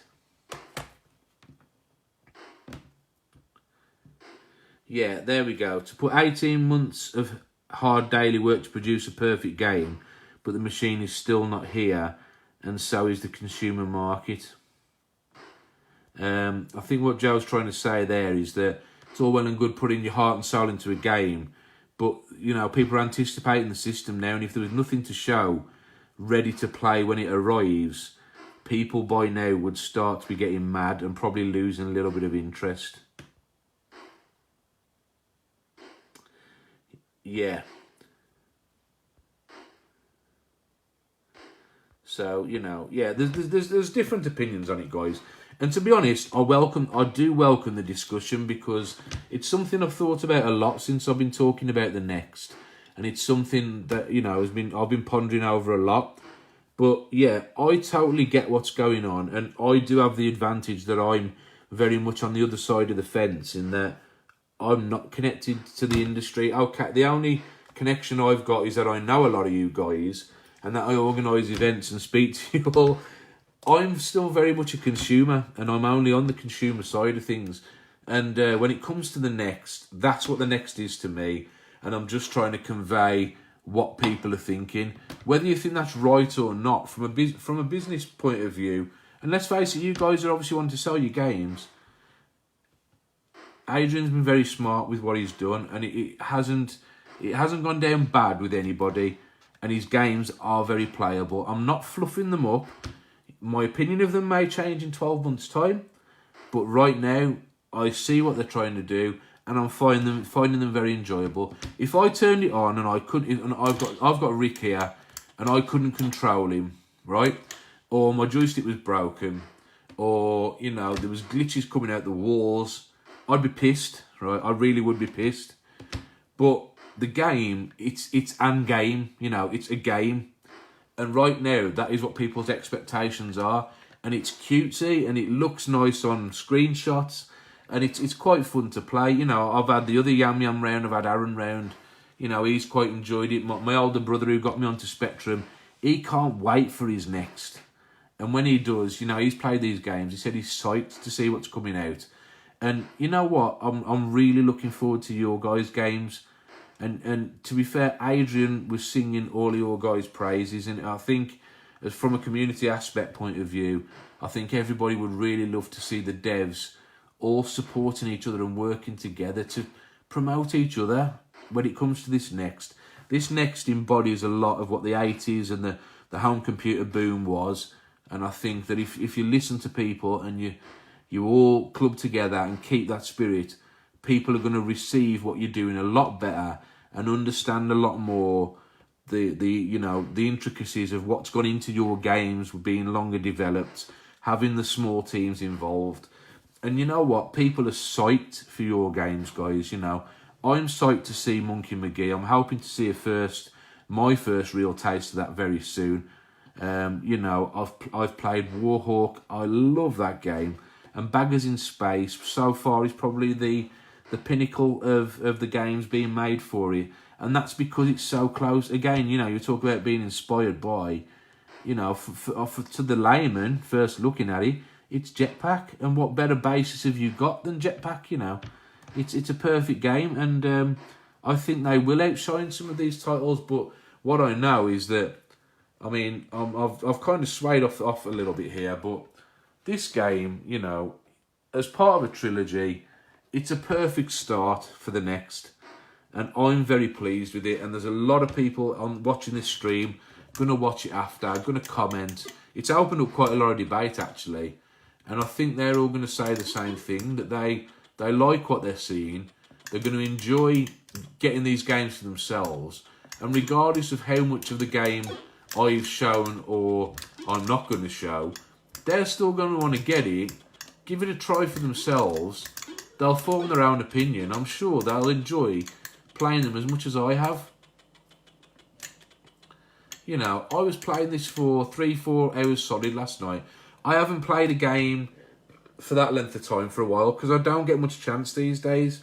B: Yeah, there we go. To put 18 months of hard daily work to produce a perfect game, but the machine is still not here, and so is the consumer market. I think what Joe's trying to say there is that it's all well and good putting your heart and soul into a game, but, you know, people are anticipating the system now, and if there was nothing to show ready to play when it arrives, people by now would start to be getting mad and probably losing a little bit of interest. Yeah. So, you know, yeah, there's different opinions on it, guys. And to be honest, I do welcome the discussion, because it's something I've thought about a lot since I've been talking about the next, and it's something that, you know, I've been pondering over a lot. But yeah, I totally get what's going on, and I do have the advantage that I'm very much on the other side of the fence, in that I'm not connected to the industry. Okay, the only connection I've got is that I know a lot of you guys, and that I organise events and speak to you all. I'm still very much a consumer, and I'm only on the consumer side of things. And when it comes to the next, that's what the next is to me. And I'm just trying to convey what people are thinking. Whether you think that's right or not, from a business point of view, and let's face it, you guys are obviously wanting to sell your games. Adrian's been very smart with what he's done, and it hasn't gone down bad with anybody, and his games are very playable. I'm not fluffing them up. My opinion of them may change in 12 months' time, but right now I see what they're trying to do, and I'm finding them very enjoyable. If I turned it on and I couldn't, and I've got Rick here, and I couldn't control him, right, or my joystick was broken, or there was glitches coming out the walls, I'd be pissed, right? I really would be pissed. But the game, it's an game, it's a game. And right now, that is what people's expectations are. And it's cutesy, and it looks nice on screenshots, and it's quite fun to play. I've had the other YamYam round, I've had Aaron round. He's quite enjoyed it. My older brother who got me onto Spectrum, he can't wait for his next. And when he does, he's played these games. He said he's psyched to see what's coming out. And you know what? I'm really looking forward to your guys' games. And to be fair, Adrian was singing all of your guys' praises. And I think, as from a community aspect point of view, I think everybody would really love to see the devs all supporting each other and working together to promote each other when it comes to this next. This next embodies a lot of what the 80s and the home computer boom was. And I think that if you listen to people and you all club together and keep that spirit, people are going to receive what you're doing a lot better and understand a lot more the intricacies of what's gone into your games being longer developed, having the small teams involved. And you know what? People are psyched for your games, guys. I'm psyched to see Monkey McGee. I'm hoping to see my first real taste of that very soon. I've played Warhawk. I love that game. And Baggers in Space, so far, is probably the pinnacle of the games being made for it. And that's because it's so close. Again, you talk about being inspired by, to the layman, first looking at it, it's Jetpack. And what better basis have you got than Jetpack, It's a perfect game. And I think they will outshine some of these titles. But what I know is that, I've kind of swayed off a little bit here, but this game, as part of a trilogy, it's a perfect start for the next. And I'm very pleased with it. And there's a lot of people watching this stream, going to watch it after, going to comment. It's opened up quite a lot of debate, actually. And I think they're all going to say the same thing, that they like what they're seeing. They're going to enjoy getting these games for themselves. And regardless of how much of the game I've shown or I'm not going to show, they're still going to want to get it, give it a try for themselves. They'll form their own opinion. I'm sure they'll enjoy playing them as much as I have. I was playing this for 3-4 hours solid last night. I haven't played a game for that length of time for a while because I don't get much chance these days.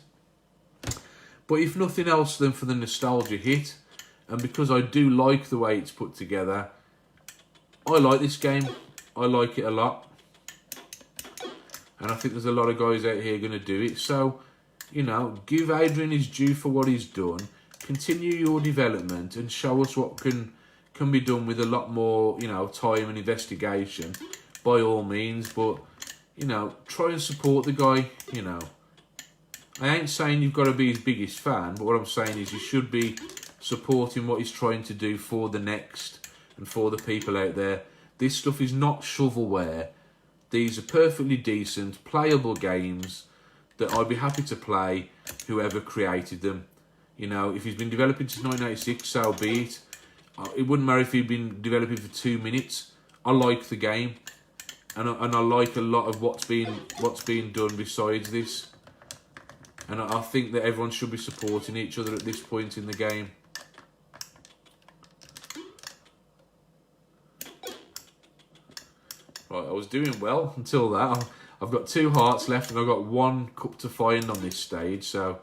B: But if nothing else than for the nostalgia hit, and because I do like the way it's put together, I like this game. I like it a lot. And I think there's a lot of guys out here going to do it. So, give Adrian his due for what he's done. Continue your development and show us what can be done with a lot more, time and investigation, by all means. But, try and support the guy, I ain't saying you've got to be his biggest fan, but what I'm saying is you should be supporting what he's trying to do for the next and for the people out there. This stuff is not shovelware. These are perfectly decent, playable games that I'd be happy to play, whoever created them. If he's been developing since 1986, so be it. It wouldn't matter if he'd been developing for 2 minutes. I like the game. And I like a lot of what's being done besides this. And I think that everyone should be supporting each other at this point in the game. Right, I was doing well until that. I've got 2 hearts left and I've got 1 cup to find on this stage. So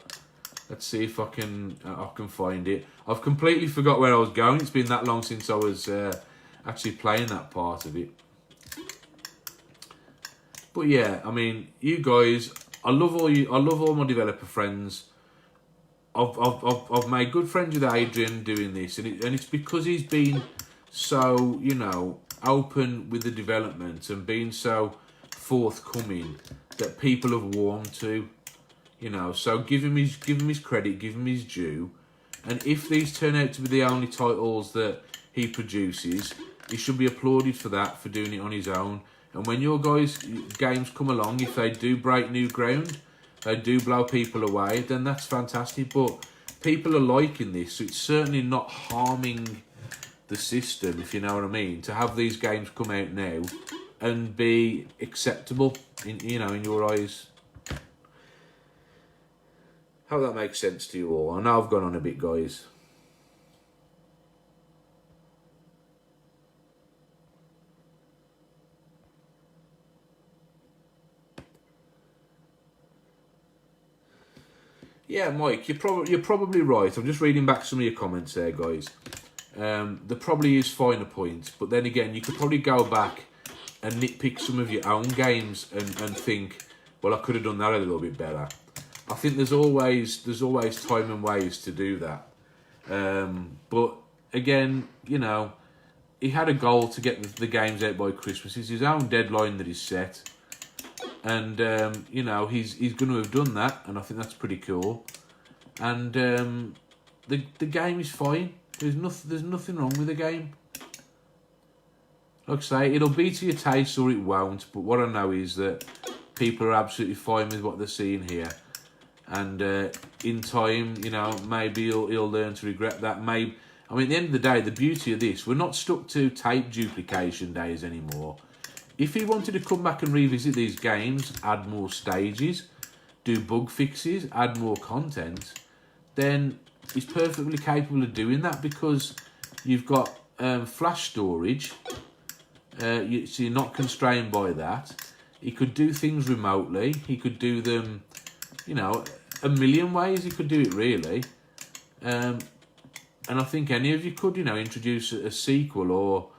B: let's see if I can find it. I've completely forgot where I was going. It's been that long since I was actually playing that part of it. But yeah, you guys, I love all my developer friends. I've made good friends with Adrian doing this, and it's because he's been so open with the development and being so forthcoming that people have warmed to. You know, so give him his credit, give him his due. And if these turn out to be the only titles that he produces, he should be applauded for that, for doing it on his own. And when your guys' games come along, if they do break new ground, they do blow people away, then that's fantastic. But people are liking this, so it's certainly not harming the system, if you know what I mean, to have these games come out now and be acceptable in your eyes. Hope that makes sense to you all. I know I've gone on a bit, guys. Yeah, Mike, you're probably right. I'm just reading back some of your comments there, guys. There probably is finer points, but then again, you could probably go back and nitpick some of your own games and think, well, I could have done that a little bit better. I think there's always time and ways to do that. But again, you know, he had a goal to get the games out by Christmas. It's his own deadline that he's set. And, you know, he's going to have done that, and I think that's pretty cool. And the game is fine. There's nothing wrong with the game. Like I say, it'll be to your taste or it won't, but what I know is that people are absolutely fine with what they're seeing here. And in time, you know, maybe he'll learn to regret that. I mean, at the end of the day, the beauty of this, we're not stuck to tape duplication days anymore. If he wanted to come back and revisit these games, add more stages, do bug fixes, add more content, then he's perfectly capable of doing that, because you've got flash storage, so you're not constrained by that. He could do things remotely. He could do them, you know, a million ways he could do it, really. And I think any of you could, you know, introduce a sequel or,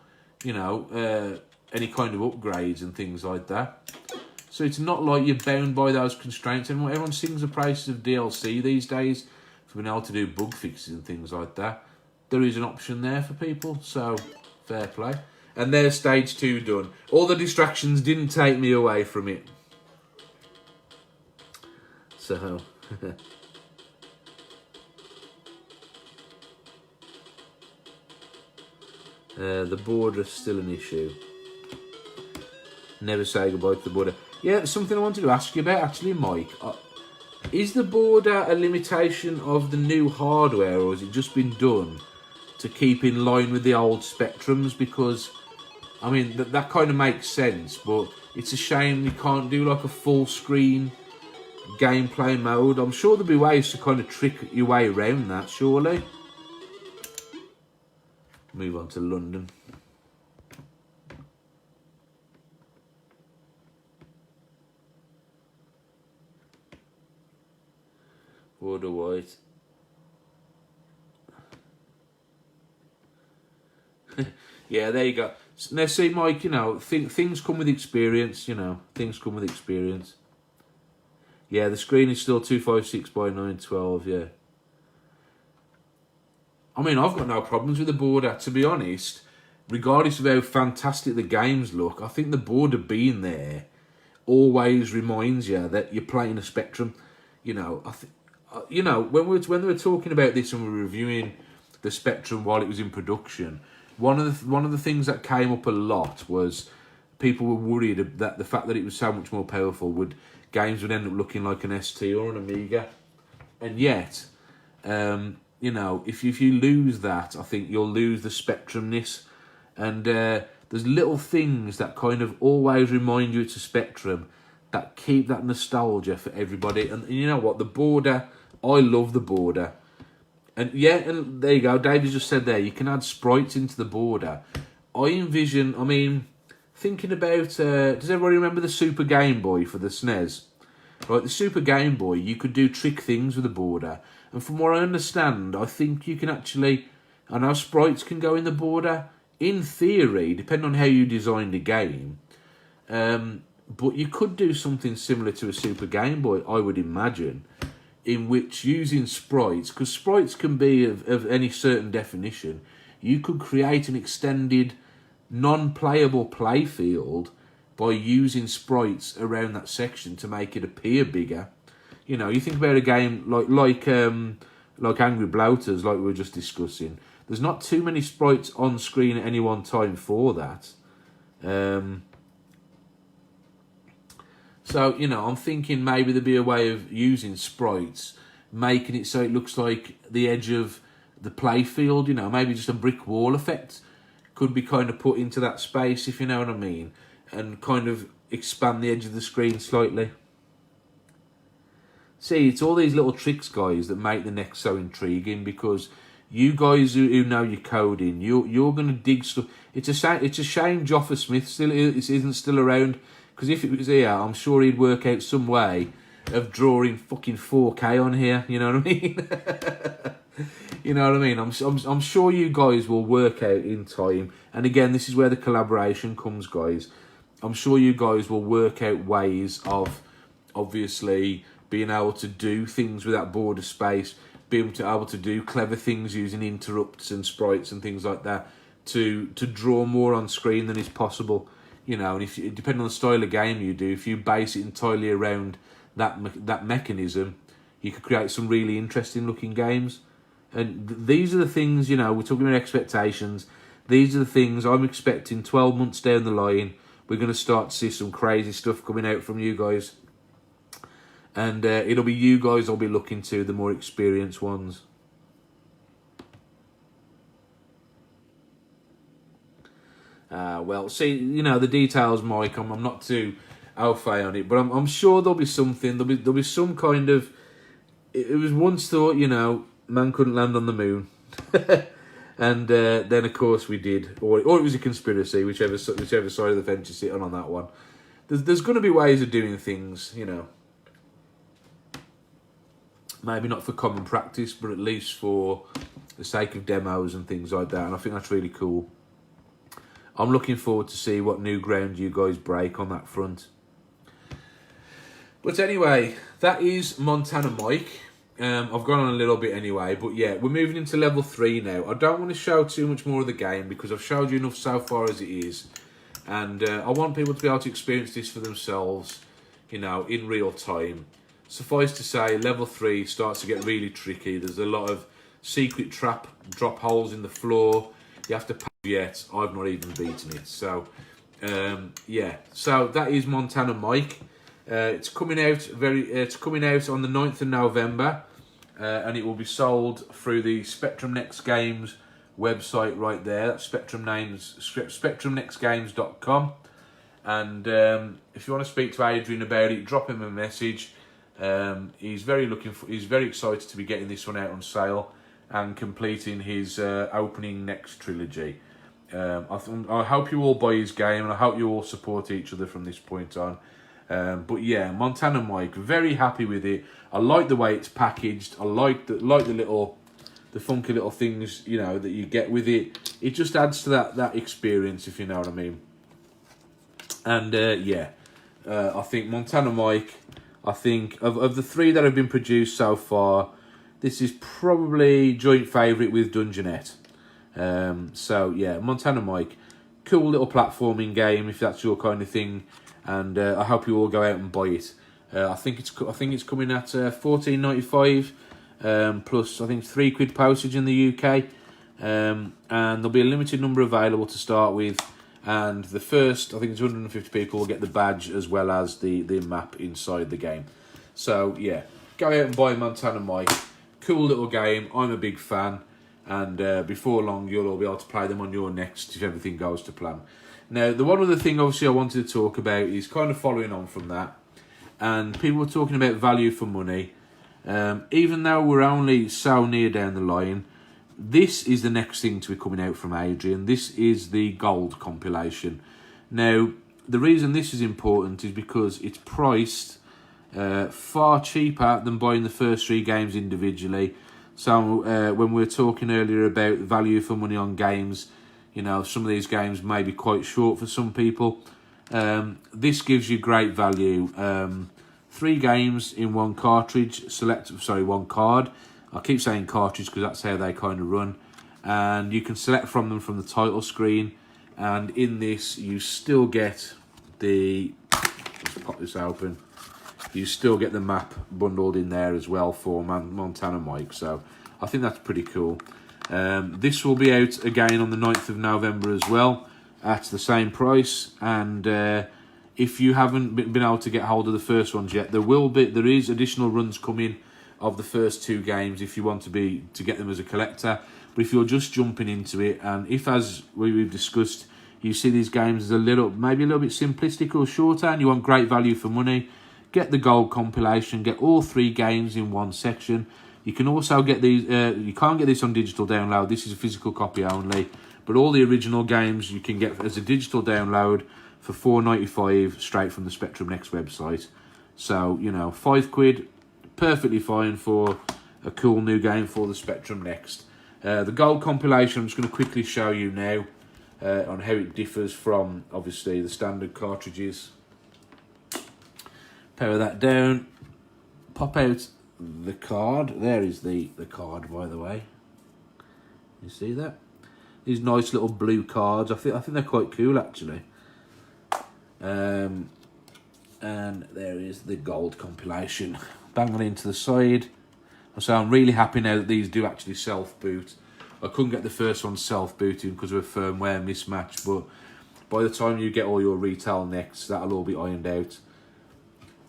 B: you know, any kind of upgrades and things like that. So it's not like you're bound by those constraints. And everyone sings the praises of DLC these days for being able to do bug fixes and things like that. There is an option there for people, so fair play. And there's stage 2 done. All the distractions didn't take me away from it. So... the border's still an issue. Never say goodbye to the border. Yeah, something I wanted to ask you about, actually, Mike. Is the border a limitation of the new hardware, or has it just been done to keep in line with the old Spectrums? Because, I mean, that kind of makes sense, but it's a shame you can't do like a full screen gameplay mode. I'm sure there'll be ways to kind of trick your way around that, surely. Move on to London. Border white. Yeah, there you go. Now, see, Mike, you know, things come with experience, you know. Things come with experience. Yeah, the screen is still 256 by 912, yeah. I mean, I've got no problems with the border, to be honest. Regardless of how fantastic the games look, I think the border being there always reminds you that you're playing a Spectrum. You know, you know, when we were talking about this and we were reviewing the Spectrum while it was in production, one of the things that came up a lot was people were worried that the fact that it was so much more powerful games would end up looking like an ST or an Amiga, and yet, you know, if you lose that, I think you'll lose the Spectrumness, and there's little things that kind of always remind you it's a Spectrum that keep that nostalgia for everybody. And you know what, the border, I love the border. And yeah, and there you go, David just said there, you can add sprites into the border. I envision, I mean, thinking about, does everybody remember the Super Game Boy for the SNES? Right, the Super Game Boy, you could do trick things with the border. And from what I understand, I think you can actually, I know sprites can go in the border, in theory, depending on how you design the game. But you could do something similar to a Super Game Boy, I would imagine, in which using sprites, because sprites can be of any certain definition, you could create an extended non-playable playfield by using sprites around that section to make it appear bigger. You know, you think about a game like Angry Blouters, like we were just discussing. There's not too many sprites on screen at any one time for that. So, you know, I'm thinking maybe there'd be a way of using sprites, making it so it looks like the edge of the playfield, you know, maybe just a brick wall effect could be kind of put into that space, if you know what I mean, and kind of expand the edge of the screen slightly. See, it's all these little tricks, guys, that make the next so intriguing, because you guys who know your coding, you're going to dig stuff. It's a shame Joffa Smith isn't still around, because if it was here, I'm sure he'd work out some way of drawing fucking 4K on here. You know what I mean? You know what I mean? I'm sure you guys will work out in time. And again, this is where the collaboration comes, guys. I'm sure you guys will work out ways of obviously being able to do things with that border space, being able to do clever things using interrupts and sprites and things like that to draw more on screen than is possible. You know, and if depending on the style of game you do, if you base it entirely around that mechanism, you could create some really interesting looking games. And these are the things, you know, we're talking about expectations. These are the things I'm expecting 12 months down the line. We're going to start to see some crazy stuff coming out from you guys. And it'll be you guys I'll be looking to, the more experienced ones. Well, see, you know, the details, Mike, I'm not too au fait on it, but I'm sure there'll be something. There'll be some kind of... It was once thought, you know, man couldn't land on the moon. And then, of course, we did. Or it was a conspiracy, whichever side of the fence you sit on that one. There's going to be ways of doing things, you know. Maybe not for common practice, but at least for the sake of demos and things like that. And I think that's really cool. I'm looking forward to see what new ground you guys break on that front. But anyway, that is Montana Mike. I've gone on a little bit anyway, but yeah, we're moving into level 3 now. I don't want to show too much more of the game because I've showed you enough so far as it is. And I want people to be able to experience this for themselves, you know, in real time. Suffice to say, level 3 starts to get really tricky. There's a lot of secret drop holes in the floor. You have to pass yet. I've not even beaten it. So, yeah. So that is Montana Mike. It's coming out on the 9th of November, and it will be sold through the Spectrum Next Games website right there. That's SpectrumNextGames.com. And if you want to speak to Adrian about it, drop him a message. He's very excited to be getting this one out on sale and completing his opening next trilogy. I hope you all buy his game, and I hope you all support each other from this point on. But yeah, Montana Mike, very happy with it. I like the way it's packaged. I like the funky little things, you know, that you get with it. It just adds to that experience, if you know what I mean. And yeah, I think Montana Mike, I think of the 3 that have been produced so far, this is probably joint favourite with Dungeonette. So yeah, Montana Mike, cool little platforming game if that's your kind of thing, and I hope you all go out and buy it. I think it's coming at $14.95 plus I think £3 postage in the UK, and there'll be a limited number available to start with. And the first, I think it's 150 people will get the badge as well as the map inside the game. So yeah, go out and buy Montana Mike. Cool little game. I'm a big fan. And before long, you'll all be able to play them on your next if everything goes to plan. Now, the one other thing obviously I wanted to talk about is kind of following on from that. And people were talking about value for money. Even though we're only so near down the line, this is the next thing to be coming out from Adrian. This is the gold compilation. Now, the reason this is important is because it's priced far cheaper than buying the first 3 games individually. So when we were talking earlier about value for money on games, you know, some of these games may be quite short for some people. This gives you great value. 3 games in one cartridge, one card. I keep saying cartridge because that's how they kind of run. And you can select from them from the title screen. And in this, you still get the... Let's pop this open. you still get the map bundled in there as well for Montana Mike. So I think that's pretty cool. This will be out again on the 9th of November as well at the same price. And if you haven't been able to get hold of the first ones yet, there is additional runs coming of the first 2 games if you want to get them as a collector. But if you're just jumping into it, and if, as we've discussed, you see these games as maybe a little bit simplistic or shorter, and you want great value for money, get the gold compilation, get all 3 games in one section. You can also get these, you can't get this on digital download, this is a physical copy only, but all the original games you can get as a digital download for £4.95 straight from the Spectrum Next website. So, you know, £5, perfectly fine for a cool new game for the Spectrum Next. The gold compilation, I'm just going to quickly show you now on how it differs from, obviously, the standard cartridges. Power that down, pop out the card. There is the card, by the way. You see that? These nice little blue cards. I think they're quite cool, actually. And there is the gold compilation. Bang it into the side. So I'm really happy now that these do actually self-boot. I couldn't get the first one self-booting because of a firmware mismatch, but by the time you get all your retail Next, that'll all be ironed out.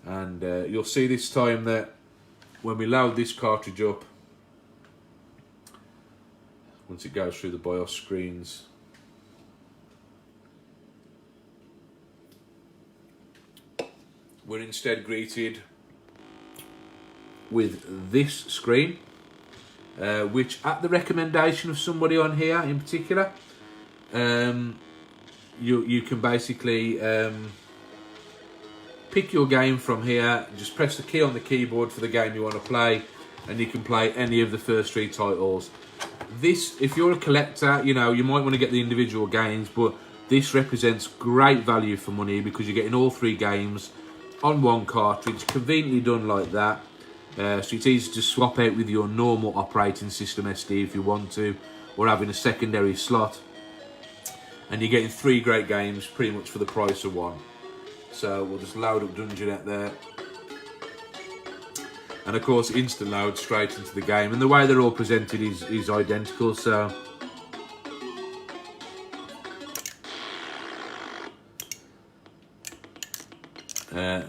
B: And you'll see this time that when we load this cartridge up, once it goes through the BIOS screens, we're instead greeted with this screen, which, at the recommendation of somebody on here in particular, you can basically pick your game from here, just press the key on the keyboard for the game you want to play, and you can play any of the first 3 titles. This, if you're a collector, you know, you might want to get the individual games, but this represents great value for money because you're getting all 3 games on one cartridge, conveniently done like that. So it's easy to swap out with your normal operating system SD if you want to, or having a secondary slot. And you're getting 3 great games pretty much for the price of 1. So we'll just load up Dungeonette there. And of course, instant load straight into the game. And the way they're all presented is identical, so...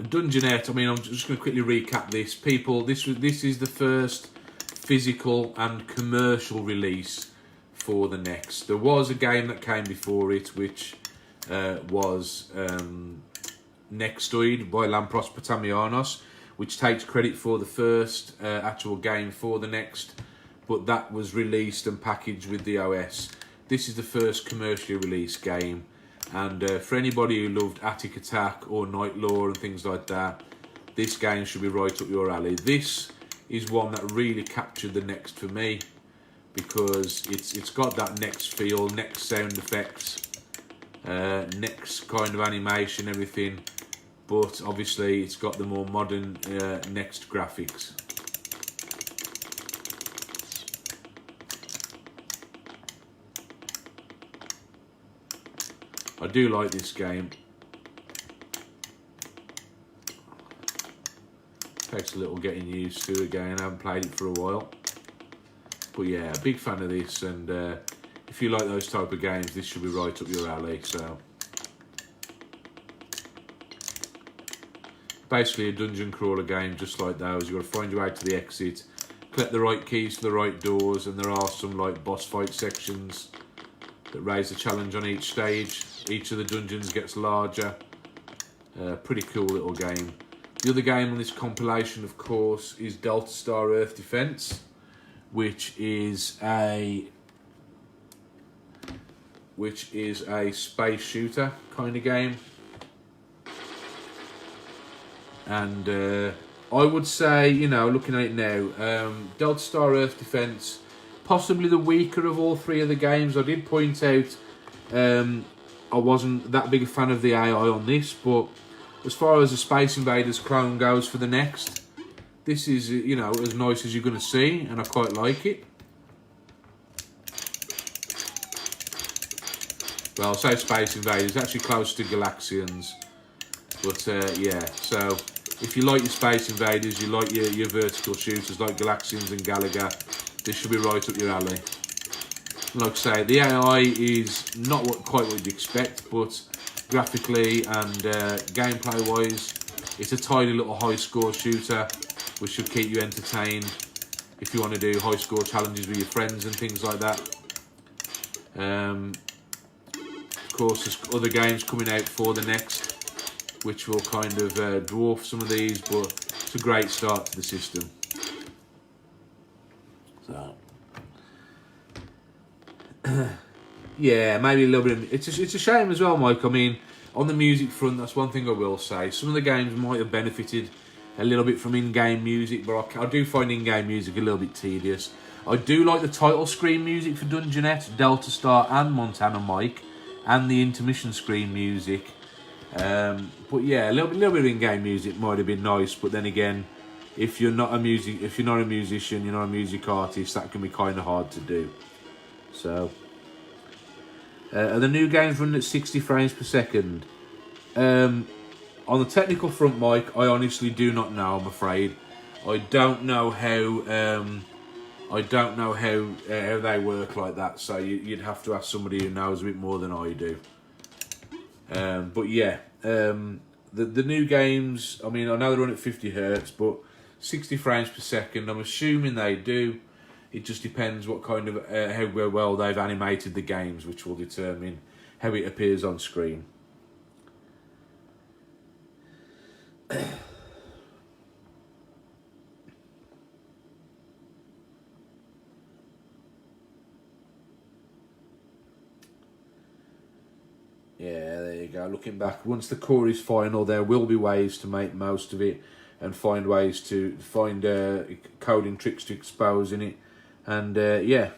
B: Dungeonette, I mean, I'm just going to quickly recap this. People, this is the first physical and commercial release for the Next. There was a game that came before it, which was Nextoid by Lampros Potamianos, which takes credit for the first actual game for the Next, but that was released and packaged with the OS. This is the first commercially released game. And for anybody who loved Attic Attack or Night Lore and things like that, this game should be right up your alley. This is one that really captured the Next for me because it's got that Next feel, Next sound effects, Next kind of animation, everything. But obviously it's got the more modern Next graphics. I do like this game. Takes a little getting used to again. I haven't played it for a while. But yeah, big fan of this, and if you like those type of games, this should be right up your alley. So basically a dungeon crawler game just like those. You've got to find your way to the exit, collect the right keys to the right doors, and there are some like boss fight sections that raise the challenge on each stage. Each of the dungeons gets larger. Pretty cool little game. The other game on this compilation, of course, is Delta Star Earth Defense, which is a space shooter kind of game. And I would say, you know, looking at it now, Delta Star Earth Defense, possibly the weaker of all 3 of the games. I did point out I wasn't that big a fan of the AI on this, but as far as the Space Invaders clone goes for the Next, this is, you know, as nice as you're going to see, and I quite like it. Well, I'll say Space Invaders, actually close to Galaxians, but yeah, so if you like your Space Invaders, you like your vertical shooters like Galaxians and Galaga, this should be right up your alley. Like I say, the AI is not quite what you'd expect, but graphically and gameplay wise, it's a tidy little high score shooter which should keep you entertained if you want to do high score challenges with your friends and things like that. Of course, there's other games coming out for the next, which will kind of dwarf some of these, but it's a great start to the system. So, yeah, maybe a little bit. It's a shame as well, Mike. I mean, on the music front, that's one thing I will say. Some of the games might have benefited a little bit from in-game music, but I do find in-game music a little bit tedious. I do like the title screen music for Dungeonette, Delta Star and Montana Mike, and the intermission screen music. But yeah, a little bit of in-game music might have been nice. But then again, if you're not a musician, you're not a music artist, that can be kind of hard to do. So, are the new games running at 60 frames per second? On the technical front, Mike, I honestly do not know. I'm afraid I don't know how. How they work like that. So you'd have to ask somebody who knows a bit more than I do. But yeah, the new games. I mean, I know they run at 50 hertz, but 60 frames per second. I'm assuming they do. It just depends what kind of how well they've animated the games, which will determine how it appears on screen. Yeah, there you go. Looking back, once the core is final, there will be ways to make most of it and find ways to find coding tricks to expose in it. And yeah,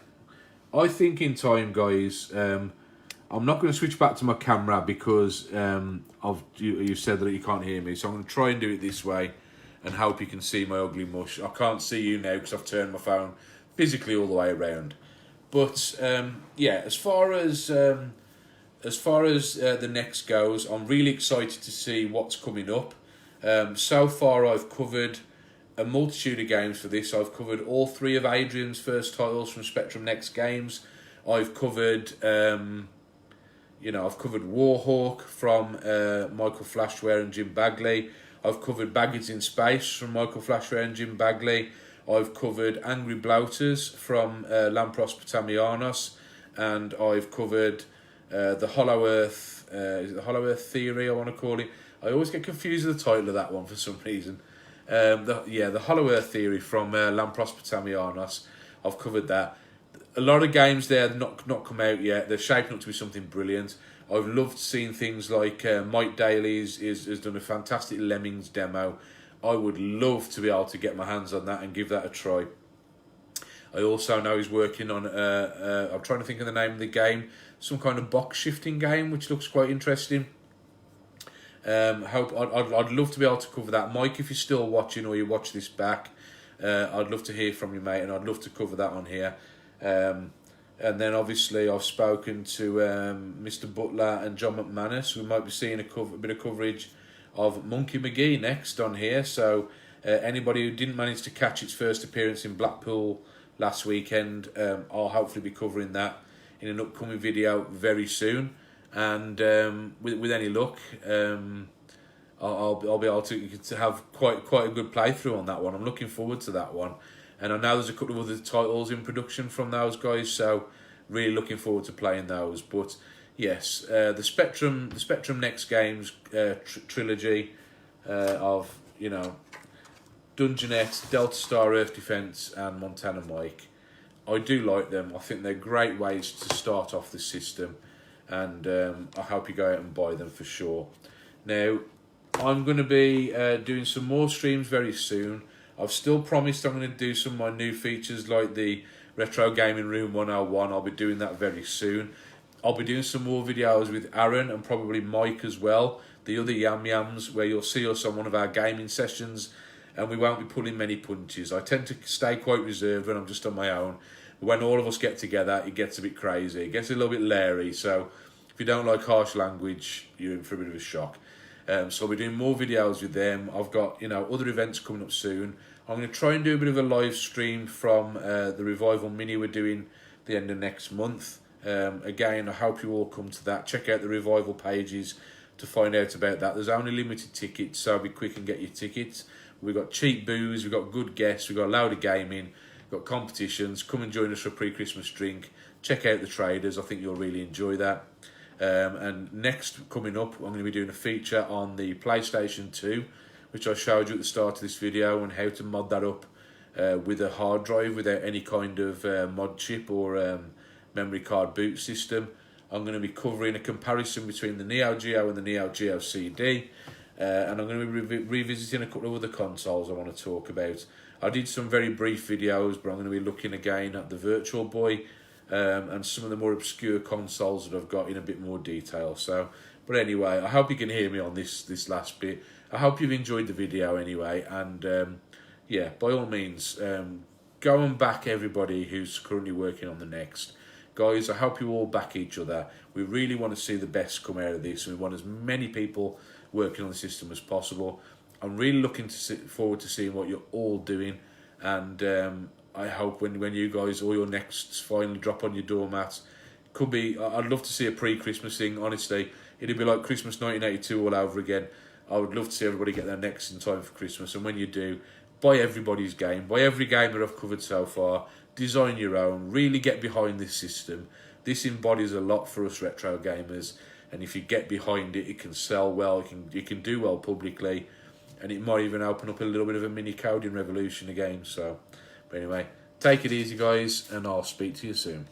B: I think in time, guys, I'm not going to switch back to my camera because you said that you can't hear me. So I'm going to try and do it this way and hope you can see my ugly mush. I can't see you now because I've turned my phone physically all the way around. But yeah, as far as the next goes, I'm really excited to see what's coming up. So far, I've covered a multitude of games for this. I've covered all three of Adrian's first titles from Spectrum Next Games. I've covered, I've covered Warhawk from Michael Flashware and Jim Bagley. I've covered Baggage in Space from Michael Flashware and Jim Bagley. I've covered Angry Blouters from Lampros Potamianos, and I've covered the Hollow Earth. Is it the Hollow Earth Theory? I want to call it. I always get confused with the title of that one for some reason. The Hollow Earth Theory from Lampros Potamianos. I've covered that. A lot of games there not come out yet. They're shaping up to be something brilliant. I've loved seeing things like Mike Daly's has done a fantastic Lemmings demo. I would love to be able to get my hands on that and give that a try. I also know he's working on I'm trying to think of the name of the game, some kind of box shifting game which looks quite interesting. I'd love to be able to cover that. Mike, if you're still watching or you watch this back, I'd love to hear from you, mate, and I'd love to cover that on here. And then obviously I've spoken to Mr. Butler and John McManus. We might be seeing a bit of coverage of Monkey McGee next on here. So anybody who didn't manage to catch its first appearance in Blackpool last weekend, I'll hopefully be covering that in an upcoming video very soon. And with any luck, I'll be able to have quite a good playthrough on that one. I'm looking forward to that one, and I know there's a couple of other titles in production from those guys, so really looking forward to playing those. But yes, the Spectrum Next Games trilogy of Dungeonette, Delta Star, Earth Defense, and Montana Mike. I do like them. I think they're great ways to start off the system. And I hope you go out and buy them for sure. Now, I'm going to be doing some more streams very soon. I've still promised I'm going to do some of my new features like the Retro Gaming Room 101. I'll be doing that very soon. I'll be doing some more videos with Aaron and probably Mike as well, the other YamYams, where you'll see us on one of our gaming sessions and we won't be pulling many punches. I tend to stay quite reserved when I'm just on my own. When all of us get together, it gets a bit crazy. It gets a little bit leery. So if you don't like harsh language, you're in for a bit of a shock. So we're doing more videos with them. I've got, you know, other events coming up soon. I'm going to try and do a bit of a live stream from the Revival Mini we're doing the end of next month. Again, I hope you all come to that. Check out the Revival pages to find out about that. There's only limited tickets, so be quick and get your tickets. We've got cheap booze, we've got good guests, we've got a load of gaming, we've got competitions. Come and join us for a pre-Christmas drink. Check out the traders, I think you'll really enjoy that. And next, coming up, I'm going to be doing a feature on the PlayStation 2, which I showed you at the start of this video, and how to mod that up with a hard drive without any kind of mod chip or memory card boot system. I'm going to be covering a comparison between the Neo Geo and the Neo Geo CD, and I'm going to be revisiting a couple of other consoles I want to talk about. I did some very brief videos, but I'm going to be looking again at the Virtual Boy and some of the more obscure consoles that I've got in a bit more detail. So, but anyway, I hope you can hear me on this last bit. I hope you've enjoyed the video anyway, and yeah, by all means, go and back everybody who's currently working on the next. Guys, I hope you all back each other. We really want to see the best come out of this, and we want as many people working on the system as possible. I'm really looking forward to seeing what you're all doing, and I hope when you guys, all your nexts finally drop on your doormat, could be, I'd love to see a pre-Christmas thing, honestly. It'd be like Christmas 1982 all over again. I would love to see everybody get their next in time for Christmas, and when you do, buy everybody's game, buy every game that I've covered so far, design your own, really get behind this system. This embodies a lot for us retro gamers, and if you get behind it, it can sell well, it can do well publicly, and it might even open up a little bit of a mini coding revolution again. So, but anyway, take it easy guys, and I'll speak to you soon.